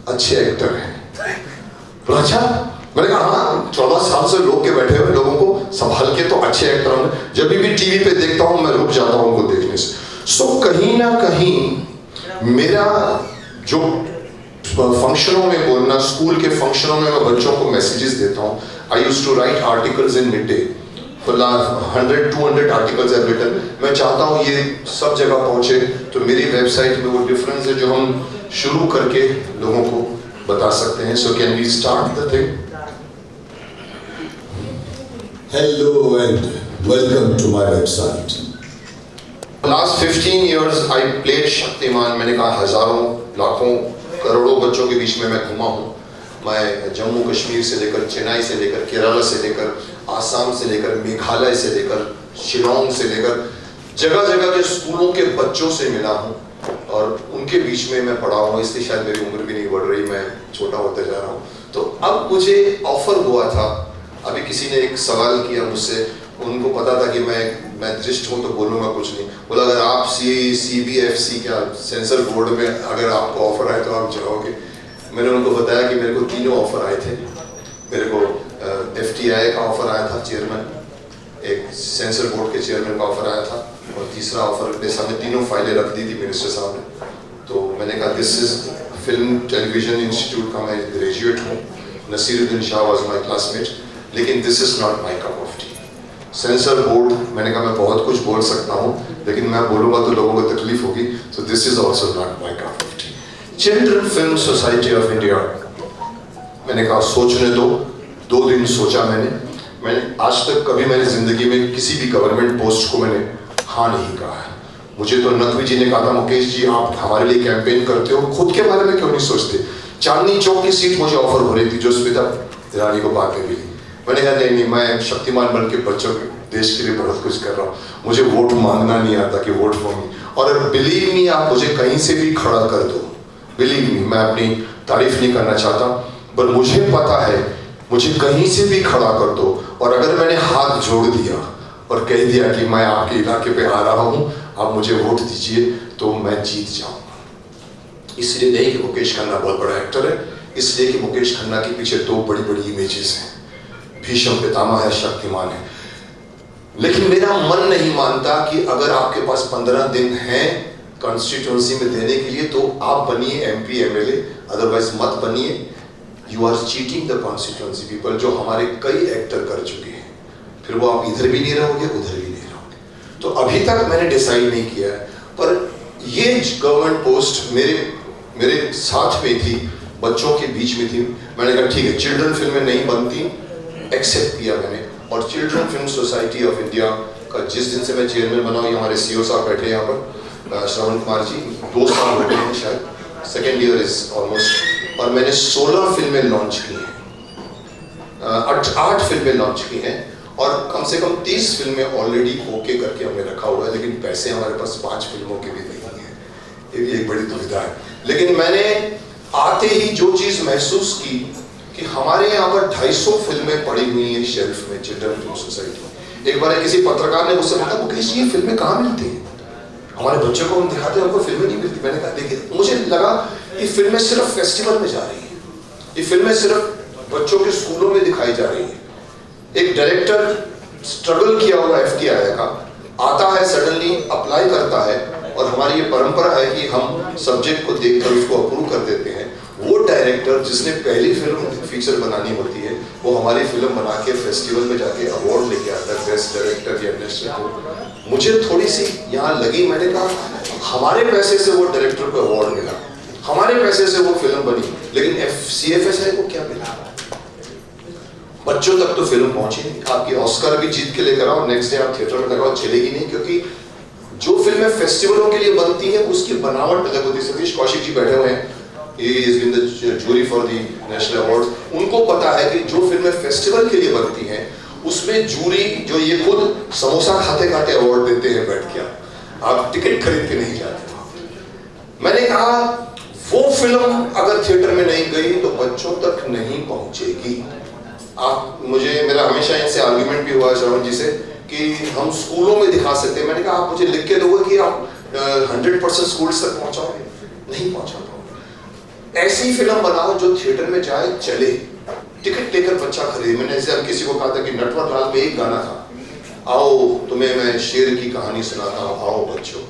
अच्छे एक्टर है। बोला अच्छा? मैंने कहा हाँ, 14 साल से लोग के बैठे हुए लोगों को संभाल के तो अच्छे एक्टर होंगे। जब भी टीवी पे देखता हूँ मैं रुक जाता हूँ उनको देखने से। सो कहीं ना कहीं मेरा जो फंक्शनों में बोलना, स्कूल के फंक्शनों में मैं बच्चों को मैसेजेस देता हूँ। I used to write articles in mid day, 100-200 articles have written. मैं चाहता हूँ ये सब जगह पहुंचे। तो मेरी वेबसाइट में वो डिफरेंस है जो हम शुरू करके लोगों को बता सकते हैं। So can we start the thing? Hello and welcome to my website. Last 15 years I played Shaktimaan. मैंने कहा हजारों लाखों करोड़ों बच्चों के बीच में मैं घुमा हूँ। मैं जम्मू कश्मीर से लेकर चेन्नई से लेकर केरला से लेकर आसाम से लेकर मेघालय से लेकर शिलोंग से लेकर जगह जगह के स्कूलों के बच्चों से मिला हूँ और उनके बीच में मैं पढ़ा हूँ। इसलिए शायद मेरी उम्र भी नहीं बढ़ रही, मैं छोटा होते जा रहा हूँ। तो अब मुझे ऑफर हुआ था, अभी किसी ने एक सवाल किया मुझसे, उनको पता था कि मैं दृष्ट हूँ तो बोलूँगा कुछ नहीं। बोला अगर आप CBFC क्या सेंसर बोर्ड में अगर आपको ऑफर आए तो आप जाओगे? मैंने उनको बताया कि मेरे को 3 ऑफर आए थे। मेरे को FTI का ऑफर आया था चेयरमैन, एक सेंसर बोर्ड के चेयरमैन का ऑफर आया था, और तीसरा ऑफर मेरे सामने 3 फाइलें रख दी थी मिनिस्टर साहब ने। मैंने कहा this is film television institute का मैं ग्रेजुएट हूँ, Naseeruddin Shah was my classmate, लेकिन this is not my cup of tea. Censor board, मैंने कहा मैं बहुत कुछ बोल सकता हूँ लेकिन मैं बोलूँगा तो लोगों को तकलीफ होगी, so this is also not my cup of T. Children film society of India, मैंने कहा सोचने दो, 2 दिन सोचा मैंने आज तक कभी मैंने जिंदगी में किसी भी गवर्नमेंट पोस्ट को मैंने हाँ नहीं कहा है। मुझे तो नकवी जी ने कहा था, मुकेश जी आप हमारे लिए कैंपेन करते हो, खुद के बारे में क्यों नहीं सोचते। चांदनी चौक की सीट मुझे ऑफर हो रही थी जो स्मिता ईरानी को बाद में मिली, मैंने कहा नहीं मैं शक्तिमान बन के बच्चों के देश के लिए बहुत कुछ कर रहा हूँ, मुझे वोट मांगना नहीं आता कि वोट फॉर मी। और बिलीव मी, आप मुझे कहीं से भी खड़ा कर दो, बिलीव मी, मैं अपनी तारीफ नहीं करना चाहता, पर मुझे पता है मुझे कहीं से भी खड़ा कर दो और अगर मैंने हाथ जोड़ दिया और कह दिया कि मैं आपके इलाके पे आ रहा हूँ, आप मुझे वोट दीजिए, तो मैं जीत जाऊंगा। इसलिए नहीं कि मुकेश खन्ना बहुत बड़ा एक्टर है, इसलिए कि मुकेश खन्ना के पीछे 2 बड़ी बड़ी इमेजेस हैं, भीष्म पितामह है, शक्तिमान है। लेकिन मेरा मन नहीं मानता कि अगर आपके पास 15 दिन हैं कॉन्स्टिट्यूंसी में देने के लिए तो आप बनिए MP MLA, अदरवाइज मत बनिए। You are cheating the constituency people, जो हमारे कई एक्टर कर चुके हैं। फिर वो आप इधर भी नहीं रहोगे, उधर भी नहीं रहोगे। तो अभी तक मैंने डिसाइड नहीं किया है, पर ये गवर्नमेंट पोस्ट मेरे साथ में थी, बच्चों के बीच में थी। मैंने कहा ठीक है, चिल्ड्रन फिल्में नहीं बनती, एक्सेप्ट किया मैंने। और children film society of India का जिस दिन से मैं चेयरमैन बना हूँ, हमारे CEO साहब बैठे हैं यहाँ पर, श्रवण कुमार जी, 2 साल हो गए हैं शायद, 2nd ईयर इज ऑलमोस्ट, और मैंने 16 फिल्में लॉन्च की हैं, 8 फिल्में लॉन्च की हैं, और कम से कम 30 फिल्में ऑलरेडी ओके करके हमने रखा हुआ है, लेकिन पैसे हमारे पास 5 फिल्मों के भी नहीं है, ये भी एक बड़ी दुविधा है। लेकिन मैंने आते ही जो चीज़ महसूस की कि हमारे यहाँ पर 250 फिल्में पड़ी हुई हैं शेल्फ में, चिल्ड्रन फिल्म सोसाइटी में। एक बार किसी पत्रकार ने मुझसे पूछा, मुकेश ये फिल्में कहाँ मिलती हैं, हमारे बच्चों को हम दिखाते हैं, हमको फिल्में नहीं मिलती। मैंने कहा देखिए, मुझे लगा ये फिल्में सिर्फ फेस्टिवल में जा रही हैं, ये फिल्में सिर्फ बच्चों के स्कूलों में दिखाई जा रही हैं। एक डायरेक्टर स्ट्रगल किया हुआ FTI का आता है, सडनली अप्लाई करता है, और हमारी ये परंपरा है कि हम सब्जेक्ट को देखकर उसको अप्रूव कर देते हैं। वो डायरेक्टर जिसने पहली फिल्म फीचर बनानी होती है, वो हमारी फिल्म बना के फेस्टिवल में जाके अवार्ड लेके आता है, बेस्ट डायरेक्टर या नेशनल। मुझे थोड़ी सी यहाँ लगी, मैंने कहा हमारे पैसे से वो डायरेक्टर को अवार्ड मिला, हमारे पैसे से वो फिल्म बनी, लेकिन CFSI को क्या मिला? बच्चों तक तो फिल्म पहुंची नहीं। आपकी ऑस्कर भी जीत के लेकर आओ, नेक्स्ट डे आप थिएटर में लगाओ, चलेगी नहीं, क्योंकि जो फिल्में फेस्टिवलों के लिए बनती है उसकी बनावट अलग होती है। सतीश कौशिक जी बैठे हुए हैं, he is in the jury for the national awards, उनको पता है कि जो फिल्में फेस्टिवल के लिए बनती हैं उसमें जूरी जो ये खुद समोसा खाते खाते अवार्ड देते हैं बैठ के, आप टिकट खरीद के नहीं जाते। मैंने कहा वो फिल्म अगर थिएटर में नहीं गई तो बच्चों तक नहीं पहुंचेगी। आप मुझे, मेरा हमेशा इनसे आर्ग्यूमेंट भी हुआ श्रवण जी से कि हम स्कूलों में दिखा सकते हैं। मैंने कहा आप मुझे लिख के दोगे कि आप 100% स्कूल्स तक पहुंचाओगे? नहीं पहुंचा पाओगे। ऐसी फिल्म बनाओ जो थिएटर में जाए, चले, टिकट लेकर बच्चा खरीदे। मैंने ऐसे किसी को कहा था कि नटवर लाल में एक गाना था, आओ तुम्हें मैं शेर की कहानी सुनाता हूँ, आओ बच्चों।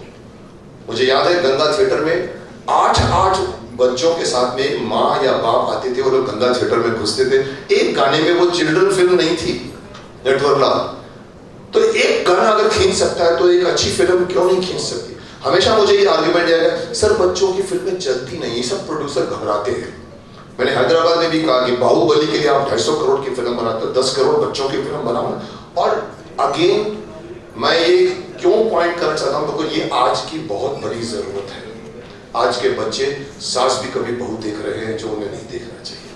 मुझे याद है गंगा थिएटर में 8 बच्चों के साथ में माँ या बाप आते थे और वो गंगा थिएटर में घुसते थे। एक गाने में वो चिल्ड्रन फिल्म नहीं थी नटवर लाल, तो एक गाना अगर खींच सकता है तो एक अच्छी फिल्म क्यों नहीं खींच सकती? हमेशा मुझे ये आर्ग्यूमेंट है, सर बच्चों की फिल्में चलती नहीं, सब प्रोड्यूसर घबराते हैं। मैंने हैदराबाद में भी कहा कि बाहुबली के लिए आप 250 करोड़ की फिल्म बनाते हो, 10 करोड़ बच्चों की फिल्म बनाओ। और अगेन मैं ये क्यों पॉइंट करना चाहता हूँ, क्योंकि ये आज की बहुत बड़ी जरूरत है। आज के बच्चे सास भी कभी बहू देख रहे हैं जो उन्हें नहीं देखना चाहिए।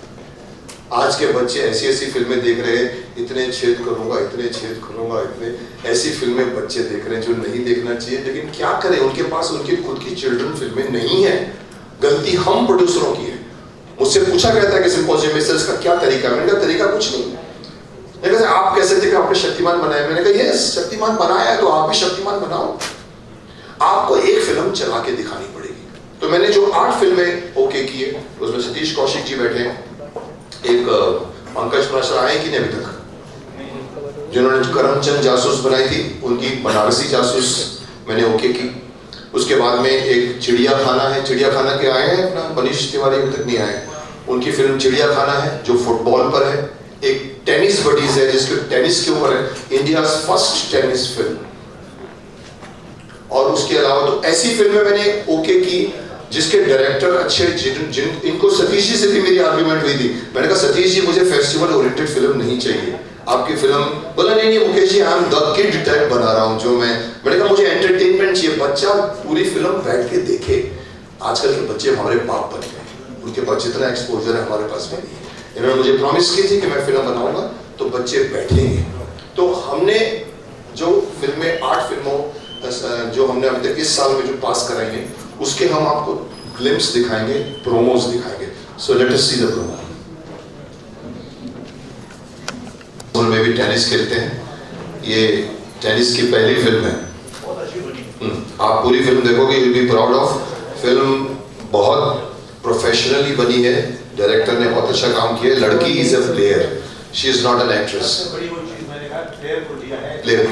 आज के बच्चे ऐसी ऐसी फिल्में देख रहे हैं, इतने छेद करूंगा, इतने छेद करूंगा, इतने ऐसी फिल्में बच्चे देख रहे हैं जो नहीं देखना चाहिए। लेकिन क्या करें, उनके पास उनकी खुद की चिल्ड्रन फिल्में नहीं है। गलती हम प्रोड्यूसरों की है। मुझसे पूछा गया था कि सिंपोजियम में इसका क्या तरीका है, मैंने कहा तरीका कुछ नहीं। मैंने कहा आप कैसे थे कि आपने शक्तिमान बनाया? मैंने कहा यस, शक्तिमान बनाया तो आप भी शक्तिमान बनाओ। आपको एक फिल्म चला के दिखानी पड़ेगी। तो मैंने जो 8 फिल्में ओके किए, उसमें सतीश कौशिक जी बैठे हैं, एक पंकज प्रसाद आए कि नहीं अभी तक, जिन्होंने करमचंद जासूस बनाई थी, उनकी बनारसी जासूस मैंने ओके की। उसके बाद में एक चिड़िया खाना है, चिड़िया खाना के आए हैं अपना मनीष तिवारी अभी तक नहीं आए, उनकी फिल्म चिड़िया खाना है जो फुटबॉल पर है। एक टेनिस बडीज है जिसके टेनिस के ऊपर है, इंडिया फर्स्ट टेनिस फिल्म। और उसके अलावा तो ऐसी फिल्में मैंने ओके की जिसके डायरेक्टर अच्छे, इनको सतीश जी से भी मेरी आर्ग्यूमेंट हुई थी। मैंने कहा सतीश जी मुझे फेस्टिवल ओरिएंटेड फिल्म नहीं चाहिए, आपकी फिल्म बोला नहीं Mukesh ji I am the kid type बना रहा हूँ जो मैंने कहा मुझे एंटरटेनमेंट चाहिए, बच्चा पूरी फिल्म बैठ के देखे। आजकल के बच्चे हमारे बाप बन गए, उनके पास जितना एक्सपोजर है हमारे पास में नहीं है। इन्होंने मुझे प्रॉमिस की थी कि मैं फिल्म बनाऊंगा तो बच्चे बैठेंगे। तो हमने जो फिल्में 8 फिल्मों जो हमने अभी तक इस साल में जो पास कराई हैं उसके हम आपको ग्लिम्स दिखाएंगे, प्रोमोज दिखाएंगे। So let us see the promo. में भी टेनिस खेलते हैं, ये टेनिस की पहली फिल्म है। आप पूरी फिल्म देखोगे, you will be proud of. Film बहुत प्रोफेशनली बनी है, डायरेक्टर ने बहुत अच्छा काम किया है। लड़की is a player, she is not an actress. Player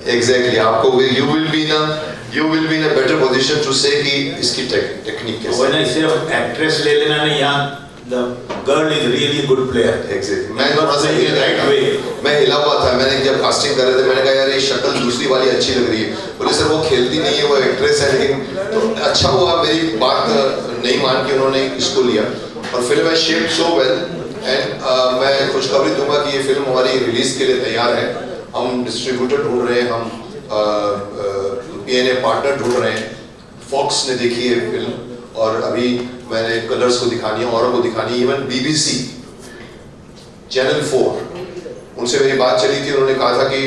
exactly, आपको you will be in a better position to say कि इसकी टेक्निक कैसे। व्हेन आई से एक्ट्रेस ले लेना नहीं, यहाँ the girl is really a good player. Exactly. मैं थोड़ा सा मैं हिला हुआ था, मैंने जब कास्टिंग कर रहे थे मैंने कहा यार ये शक्ल दूसरी वाली अच्छी लग रही है। बोले सर वो खेलती नहीं है, वो एक्ट्रेस है। लेकिन तो अच्छा हुआ मेरी बात नहीं मान के उन्होंने इसको लिया और फिल्म है शेप्ड सो वेल। एंड मैं खुशखबरी दूंगा कि ये फिल्म हमारी रिलीज के लिए तैयार है। हम डिस्ट्रीब्यूटर ढूंढ रहे हैं, हम पीएनए पार्टनर ढूंढ रहे हैं। फॉक्स ने देखी है फिल्म और अभी मैंने कलर्स को दिखानी है, औरों को दिखानी है, इवन BBC चैनल 4 उनसे मेरी बात चली थी। उन्होंने कहा था कि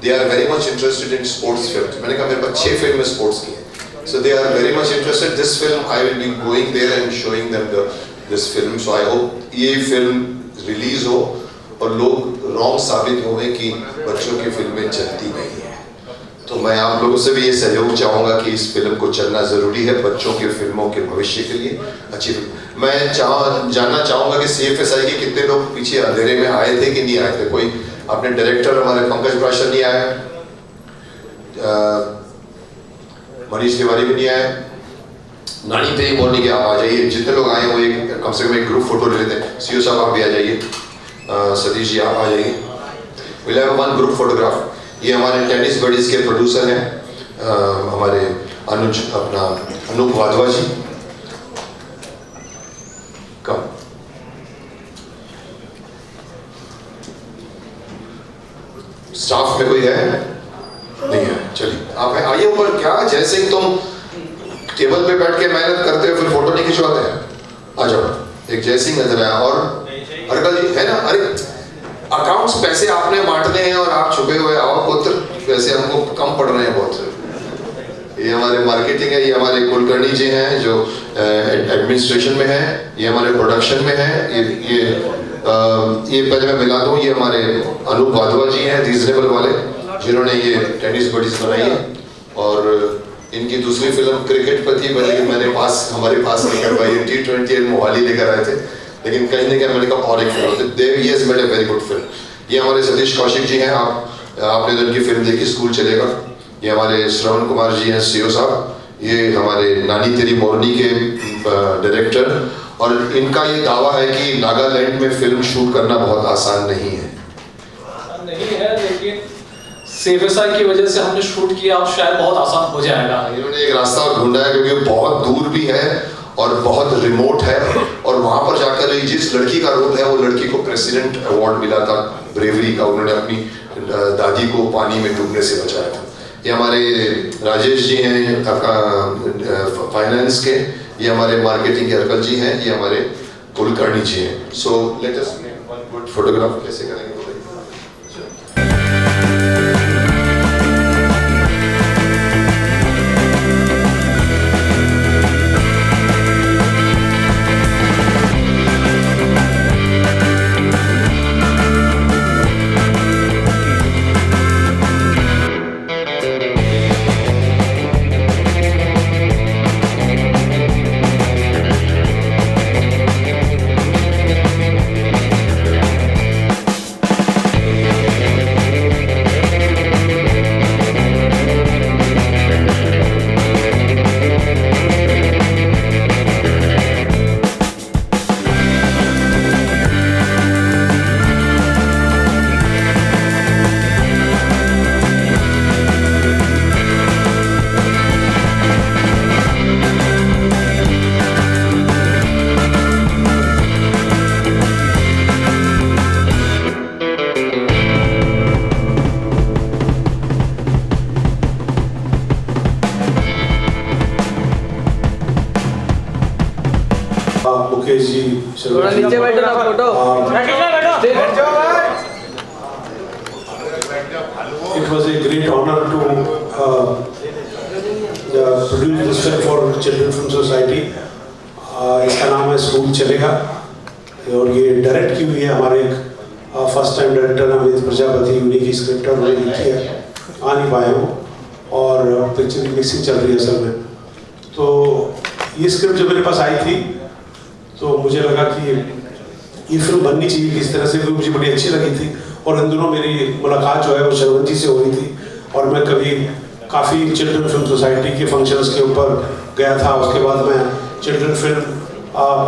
they are very much interested in sports film. मैंने कहा मेरे पास 6 फिल्में स्पोर्ट्स की हैं, so they are very much interested. This film I will be going there and showing them this film. So I hope ये फिल्म रिलीज हो और लोग रॉन्ग साबित होंगे कि बच्चों की फिल्में चलती नहीं है। तो मैं आप लोगों से भी ये सहयोग चाहूँगा कि इस फिल्म को चलना ज़रूरी है बच्चों की फिल्मों के भविष्य के लिए अच्छी फिल्म। मैं जानना चाहूँगा कि CFSI के कितने लोग पीछे अंधेरे में आए थे कि नहीं आए थे। कोई अपने डायरेक्टर हमारे पंकज प्राशर नहीं आए, मनीष तिवारी भी नहीं आए, नानी तेरी मोरनी के आप आ जाइए। जितने लोग आए वो एक कम से कम एक ग्रुप फोटो ले लेते हैं। CO साहब आप भी आ जाइए, सतीश जी आप आ जाइए। Will have one group photograph. ये हमारे टेनिस बडीज के प्रोड्यूसर हैं हमारे अनूप वाधवा जी। कम स्टाफ में कोई है नहीं है, चलिए आप आइए ऊपर। क्या जय सिंह तुम टेबल पे बैठ के मेहनत करते हो फिर फोटो नहीं खिंचवाते हैं? आ जाओ, एक जय सिंह नजर आया और अर्कल जी है ना। अरे अकाउंट्स पैसे आपने बांटने हैं और आप छुपे हुए आओ पुत्र, पैसे हमको कम पड़ रहे हैं बहुत। ये हमारे मार्केटिंग है, ये हमारे कुलकर्णी जी हैं जो एडमिनिस्ट्रेशन में है, ये हमारे प्रोडक्शन में है। ये पहले मैं मिला दूं, ये हमारे अनूप वाधवा जी हैं रीजनेबल वाले, जिन्होंने ये टेनिस बडीज बनाई है। और इनकी दूसरी फिल्म क्रिकेट पर थी, मैंने हमारे पास नहीं करवाई। T20 मोहाली लेकर आए थे, लेकिन कहीं ना कहीं मैंने कहा और एक film Dev made a very good film. ये हमारे सतीश कौशिक जी हैं, आपने तो इनकी फिल्म देखी स्कूल चलेगा। ये हमारे श्रवण कुमार जी हैं CO साहब, ये हमारे नानी तेरी मोरनी के डायरेक्टर। और इनका ये दावा है कि नागालैंड में फिल्म शूट करना बहुत आसान नहीं है। लेकिन CFSI की वजह से हमने शूट किया और शायद बहुत आसान हो जाएगा। इन्होंने एक रास्ता और ढूंढा है क्योंकि बहुत दूर भी है और बहुत रिमोट है। और वहां पर जाकर जिस लड़की का रोल है वो लड़की को प्रेसिडेंट अवार्ड मिला था ब्रेवरी का। उन्होंने अपनी दादी को पानी में डूबने से बचाया था। ये हमारे राजेश जी हैं फाइनेंस के, ये हमारे मार्केटिंग के अर्कल जी हैं, ये हमारे कुलकर्णी जी हैं। So let us make one good photograph. कैसे करेंगे? मुकेश जी, थोड़ा नीचे बैठो ना, photo It was a great honor to produce this film for Children Film Society. इसका नाम है स्कूल चलेगा और ये डायरेक्ट की हुई है हमारे एक first time director Amit Prajapati, उन्हीं की स्क्रिप्ट और उन्हें लिखी है, आ नहीं पाए हो और पिक्चर की मिक्सिंग चल रही है असल में। तो ये स्क्रिप्ट जब मेरे पास आई थी तो मुझे लगा कि ये फिल्म बननी चाहिए किस तरह से, क्योंकि मुझे बड़ी अच्छी लगी थी और इन दिनों मेरी मुलाकात जो है वो शर्वण जी से हो रही थी और मैं कभी काफ़ी चिल्ड्रन फिल्म सोसाइटी के फंक्शंस के ऊपर गया था। उसके बाद मैं children film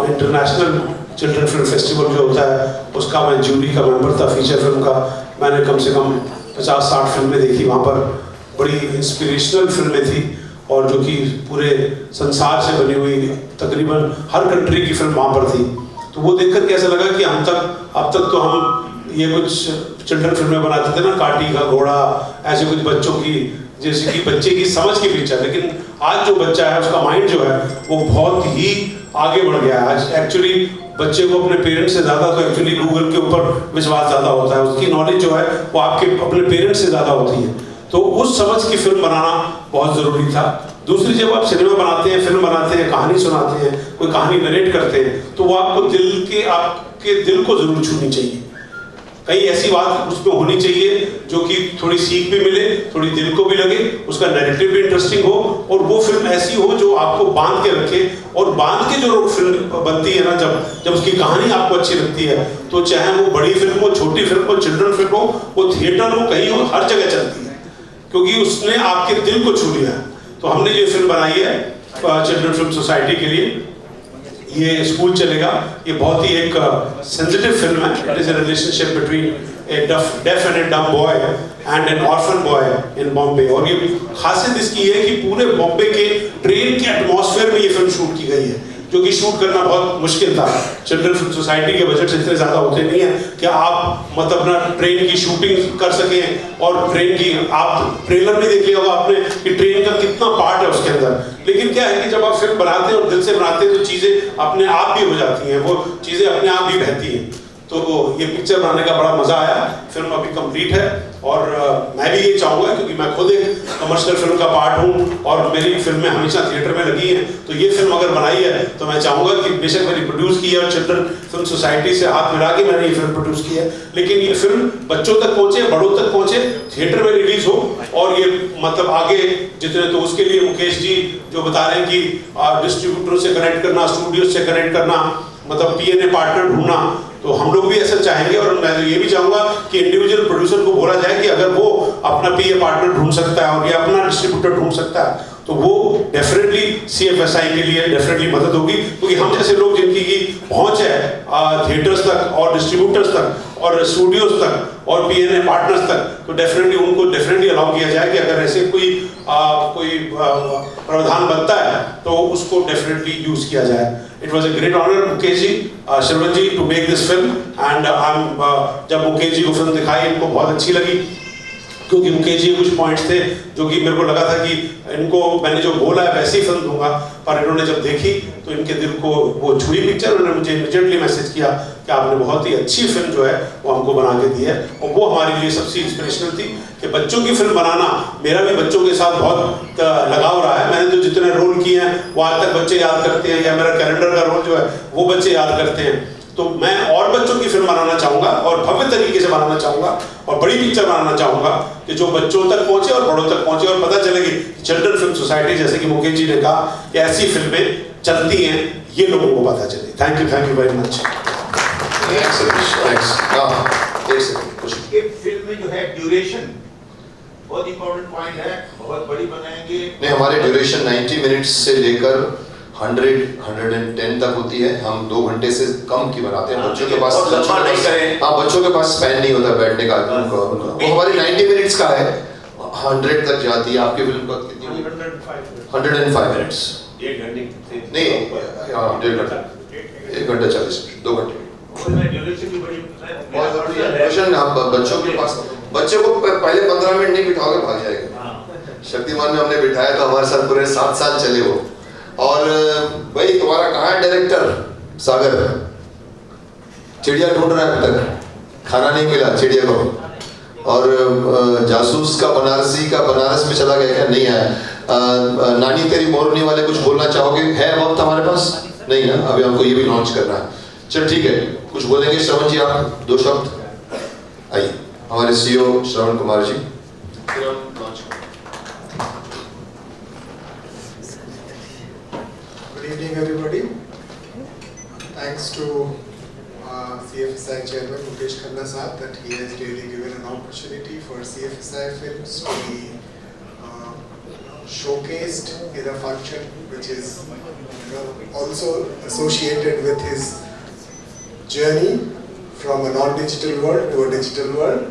international children film festival जो होता है उसका मैं जूरी का मेंबर था, फीचर फिल्म का। मैंने कम से कम 50-60 फिल्में देखी वहाँ पर, बड़ी इंस्पिरेशनल फिल्में थी और जो कि पूरे संसार से बनी हुई, तकरीबन हर कंट्री की फिल्म वहाँ पर थी। तो वो देख कर के ऐसा लगा कि अब तक तो हम ये कुछ चिल्ड्रन फिल्में बनाते थे ना, काटी का घोड़ा, ऐसे कुछ बच्चों की, जैसे कि बच्चे की समझ की पिक्चर, लेकिन आज जो बच्चा है उसका माइंड जो है वो बहुत ही आगे बढ़ गया है। आज एक्चुअली बच्चे को अपने पेरेंट्स से ज़्यादा तो एक्चुअली गूगल के ऊपर विश्वास ज़्यादा होता है, उसकी नॉलेज जो है वो आपके अपने पेरेंट्स से ज़्यादा होती है। तो उस समझ की फिल्म बनाना बहुत ज़रूरी था। दूसरी, जब आप सिनेमा बनाते हैं, फिल्म बनाते हैं, कहानी सुनाते हैं, कोई कहानी नरेट करते हैं, तो वो आपके दिल को ज़रूर छूनी चाहिए। कई ऐसी बात उसमें होनी चाहिए जो कि थोड़ी सीख भी मिले, थोड़ी दिल को भी लगे, उसका नैरेटिव भी इंटरेस्टिंग हो और वो फिल्म ऐसी हो जो आपको बांध के रखे। और बांध के जो फिल्म बनती है ना, जब उसकी कहानी आपको अच्छी लगती है, तो चाहे वो बड़ी फिल्म हो, छोटी फिल्म हो, चिल्ड्रन फिल्म हो, वो थिएटर हो, कहीं हो, हर जगह चलती है, क्योंकि उसने आपके दिल को छू लिया। तो हमने ये फिल्म बनाई है चिल्ड्रन फिल्म सोसाइटी के लिए, ये स्कूल चलेगा। ये बहुत ही एक सेंसिटिव फिल्म है। It is a relationship between a deaf and a dumb boy and an orphan boy in Bombay. और ये खासियत इसकी है कि पूरे बॉम्बे के ट्रेन के एटमॉस्फेयर में ये फिल्म शूट की गई है, जो कि शूट करना बहुत मुश्किल था। चिल्ड्रन फिल्म सोसाइटी के बजट इतने ज़्यादा होते नहीं है कि आप मतलब अपना ट्रेन की शूटिंग कर सकें, और ट्रेन की आप ट्रेलर में देख लिया होगा आपने कि ट्रेन का कितना पार्ट है उसके अंदर। लेकिन क्या है कि जब आप फिल्म बनाते हैं और दिल से बनाते हैं तो चीज़ें अपने आप भी हो जाती हैं, वो चीज़ें अपने आप भी बहती हैं। तो ये पिक्चर बनाने का बड़ा मज़ा आया। फिल्म अभी कंप्लीट है और मैं भी ये चाहूँगा, क्योंकि मैं खुद एक कमर्शियल फिल्म का पार्ट हूँ और मेरी फिल्में हमेशा थिएटर में लगी हैं, तो ये फिल्म अगर बनाई है तो मैं चाहूँगा कि बेशक मैंने प्रोड्यूस की है और चिल्ड्रन फिल्म सोसाइटी से हाथ मिला के मैंने ये फिल्म प्रोड्यूस की है, लेकिन ये फिल्म बच्चों तक पहुँचे, बड़ों तक पहुँचे, थिएटर में रिलीज हो और ये मतलब आगे जितने, तो उसके लिए मुकेश जी जो बता रहे हैं कि डिस्ट्रीब्यूटरों से कनेक्ट करना, स्टूडियो से कनेक्ट करना, मतलब PNA पार्टनर ढूंढना, तो हम लोग भी ऐसा चाहेंगे। और मैं तो ये भी चाहूँगा कि इंडिविजुअल प्रोड्यूसर को बोला जाए कि अगर वो अपना PA पार्टनर ढूंढ सकता है और ये अपना डिस्ट्रीब्यूटर ढूंढ सकता है तो वो डेफिनेटली CFSI के लिए डेफिनेटली मदद होगी, क्योंकि हम जैसे लोग जिनकी की पहुँच है थिएटर्स तक और डिस्ट्रीब्यूटर्स तक और स्टूडियोज तक और PNA पार्टनर्स तक, तो डेफिनेटली उनको डेफिनेटली अलाउ किया जाए कि अगर ऐसे कोई प्रावधान बनता है तो उसको डेफिनेटली यूज किया जाए। It was a great honor, Mukesh ji, शर्वण ji, to make this film and जब मुकेश जी को फिल्म दिखाई इनको बहुत अच्छी लगी, क्योंकि मुकेश जी कुछ पॉइंट्स थे जो कि मेरे को लगा था कि इनको मैंने जो बोला है वैसे ही फिल्म दूंगा, पर इन्होंने जब देखी तो इनके दिल को वो छुई पिक्चर। उन्होंने मुझे इमीडिएटली मैसेज किया कि आपने बहुत ही अच्छी फिल्म जो है वो हमको बना के दी है, और वो हमारे लिए सबसे इंस्पिरेशनल थी कि बच्चों की फिल्म बनाना। मेरा भी बच्चों के साथ बहुत लगाव रहा है, मैंने जो जितने रोल किए हैं वो आज तक बच्चे याद करते हैं, या मेरा कैलेंडर का रोल जो है वो बच्चे याद करते हैं। तो मैं और बच्चों की फिल्म बनाना चाहूँगा और भव्य तरीके से बनाना चाहूँगा और बड़ी पिक्चर बनाना चाहूँगा कि जो बच्चों तक पहुँचे और बड़ों तक पहुँचे और पता चलेगी चिल्ड्रन फिल्म सोसाइटी, जैसे कि मुकेश जी ने कहा कि ऐसी फिल्में चलती हैं, ये लोगों को पता चले। Thank you very much. Film में जो है ड्यूरेशन बहुत इंपॉर्टेंट पॉइंट है, बहुत बड़ी बनाएंगे। नहीं, हमारे ड्यूरेशन 90 मिनट्स से लेकर 100-110 तक होती है। हम 2 घंटे से कम की बनाते हैं। बच्चों के पास बच्चों के पास स्पैन नहीं होता बैठने का। वो हमारी 90 मिनट्स का है, 100 तक जाती है। आपकी फिल्म का कितनी? 105 मिनट्स। 1 घंटे नहीं, 1.5 घंटा, 1 घंटा 40 मिनट, 2 घंटे। बच्चों के पास, बच्चे को पहले 15 मिनट नहीं बिठाओगे भाग जाएगा। शक्तिमान में हमने बिठाया तो हमारे साथ पूरे 7 साल चले वो। और भाई तुम्हारा कहाँ है डायरेक्टर? सागर चिड़िया ढूंढ रहा है, अब तक खाना नहीं मिला चिड़िया को। और जासूस का बनारसी का बनारस में चला गया क्या? नहीं आया। नानी तेरी मोरनी वाले कुछ बोलना चाहोगे? है वक्त हमारे पास? नहीं ना, अभी हमको ये भी लॉन्च करना है। चल ठीक है, कुछ बोलेंगे श्रवण जी आप? 2 शब्द आइए, हमारे CEO Shravan Kumar ji. Good evening, everybody. Thanks to CFSI Chairman Mukesh Khanna Saab that he has really given an opportunity for CFSI films to be showcased in a function which is also associated with his journey from a non-digital world to a digital world.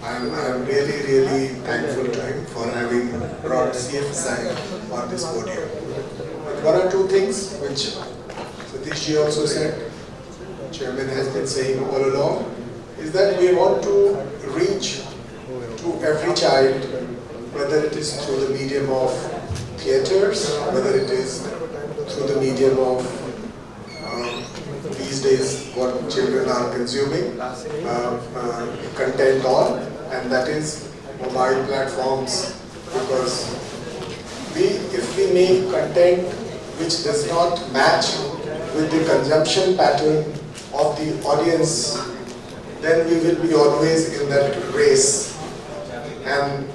I'm really thankful to him for having brought CFSI on this podium. But one or two things which Satish ji also said, Chairman has been saying all along, is that we want to reach to every child, whether it is through the medium of theatres, whether it is through the medium of these days what children are consuming content on, and that is mobile platforms. Because if we make content which does not match with the consumption pattern of the audience, then we will be always in that race, and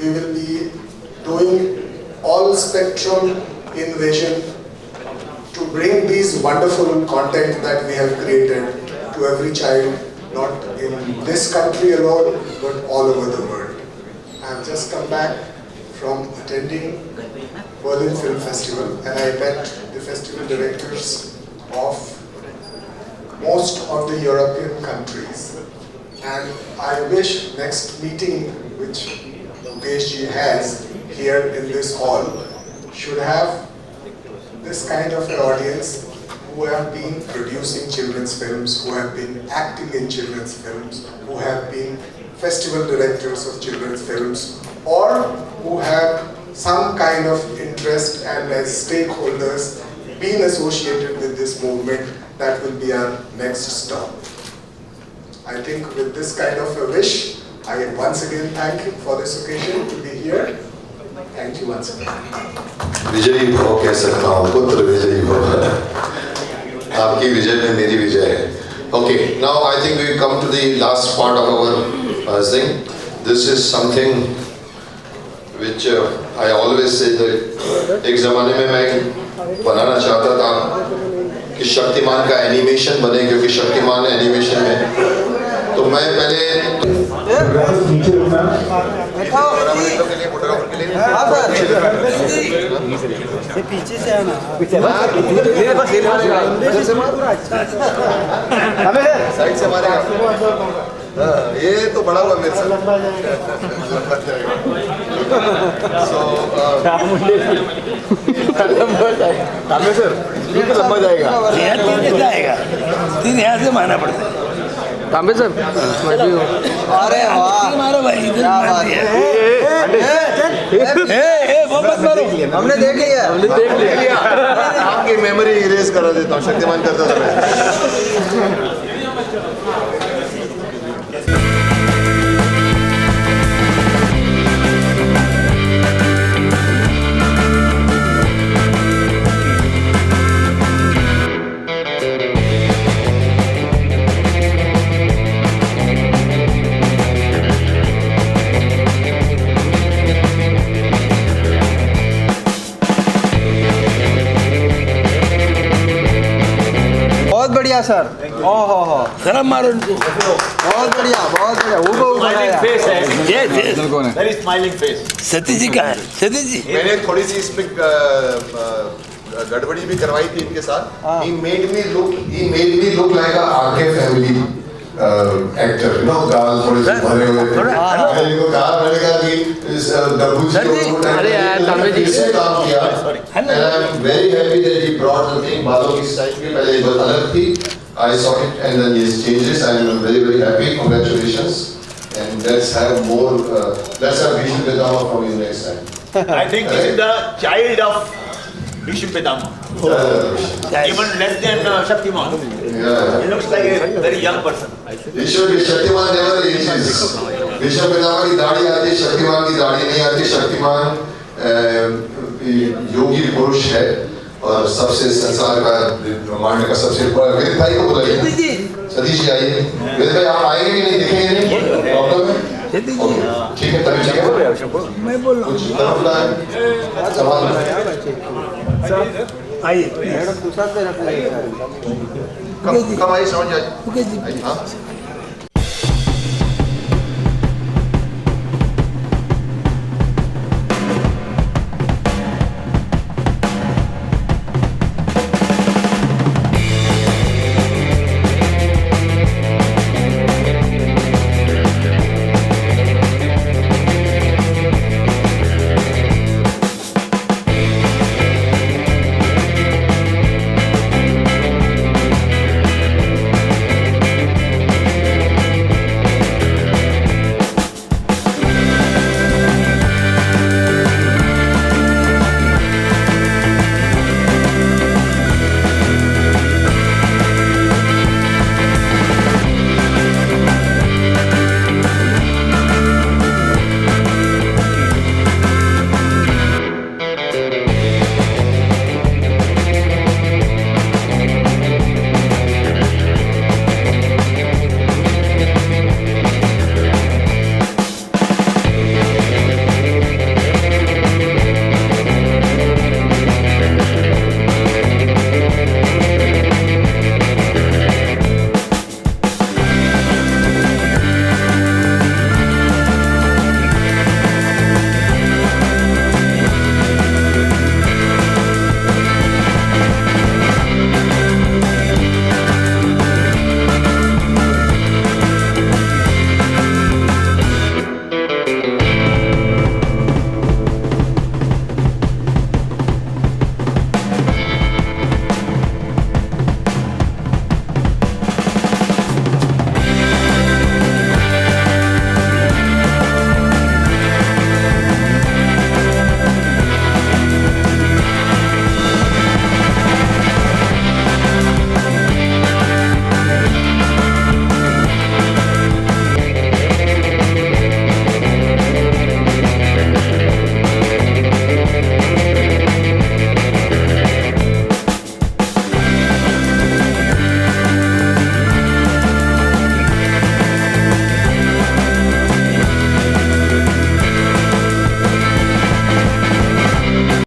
we will be doing all spectrum invasion to bring these wonderful content that we have created to every child, not in this country alone, but all over the world. I have just come back from attending Berlin Film Festival, and I met the festival directors of most of the European countries. And I wish next meeting which Mukesh ji has here in this hall should have this kind of an audience who have been producing children's films, who have been acting in children's films, who have been festival directors of children's films, or who have some kind of interest and as stakeholders been associated with this movement. That will be our next stop. I think with this kind of a wish, I once again thank you for this occasion to be here. Thank you once again. विजयी भव कह सकता हूँ, पुत्र विजयी भव। आपकी विजय में मेरी विजय है। Okay, now I think we come to the last part of our thing. This is something which I always say that एक ज़माने में मैं बनाना चाहता था कि शक्तिमान का एनिमेशन बने, क्योंकि शक्तिमान एनिमेशन में तो मैं पहले पीछे से आना, साइड से मारेगा। ये तो बड़ा हुआ मेरे साथ लंबा जाएगा। लंबा जाएगा। तीन यहाँ से मारना पड़ता है। तांबे सर, अरे वाह, मारो भाई, क्या बात है। वो मत मारो, हमने देख लिया। आपकी मेमोरी इरेज करा देता हूँ, शक्तिमान करता था मैं। सर, ओहो शर्म मारो इनको। बहुत बढ़िया, बहुत बढ़िया। Very smiling face. Satish ji का है, सतीश जी। मैंने थोड़ी सी इसमें गड़बड़ी भी करवाई थी इनके साथ। He made me look like a RK family actor, you know, गाल थोड़े से भरे हुए। मैंने इनको कहा, मैंने कहा कि इस डब्बू जी को अरे यार तांबे जी से काम किया। And I'm very happy that he brought the thing। बालों की स्टाइल भी पहले ये बहुत अलग थी। I saw it and then yes changes. I'm very happy. Congratulations. And let's have more. Let's have Vishnu Vedama from you next time. I think this is the child of Bhishma Pitama. Even less than Shaktiman. Yeah. He looks like a very young person. ईश्वर की Shaktimaan never ages. Bhishma Pitamah की दाढ़ी आती है, शक्तिमान की दाढ़ी नहीं आती। शक्तिमान योगी पुरुष है और सबसे संसार का ब्रह्मांड का सबसे बड़ा। वेद भाई को बुलाइए। सतीश जी आइए। वेद भाई आप आएंगे कि नहीं, दिखेंगे नहीं? प्रॉब्लम है? ठीक है, तभी ठीक है। मैं बोल रहा हूँ। कुछ तरफ है सवाल। आइए कब आई समझ आइए। ओके जी। हाँ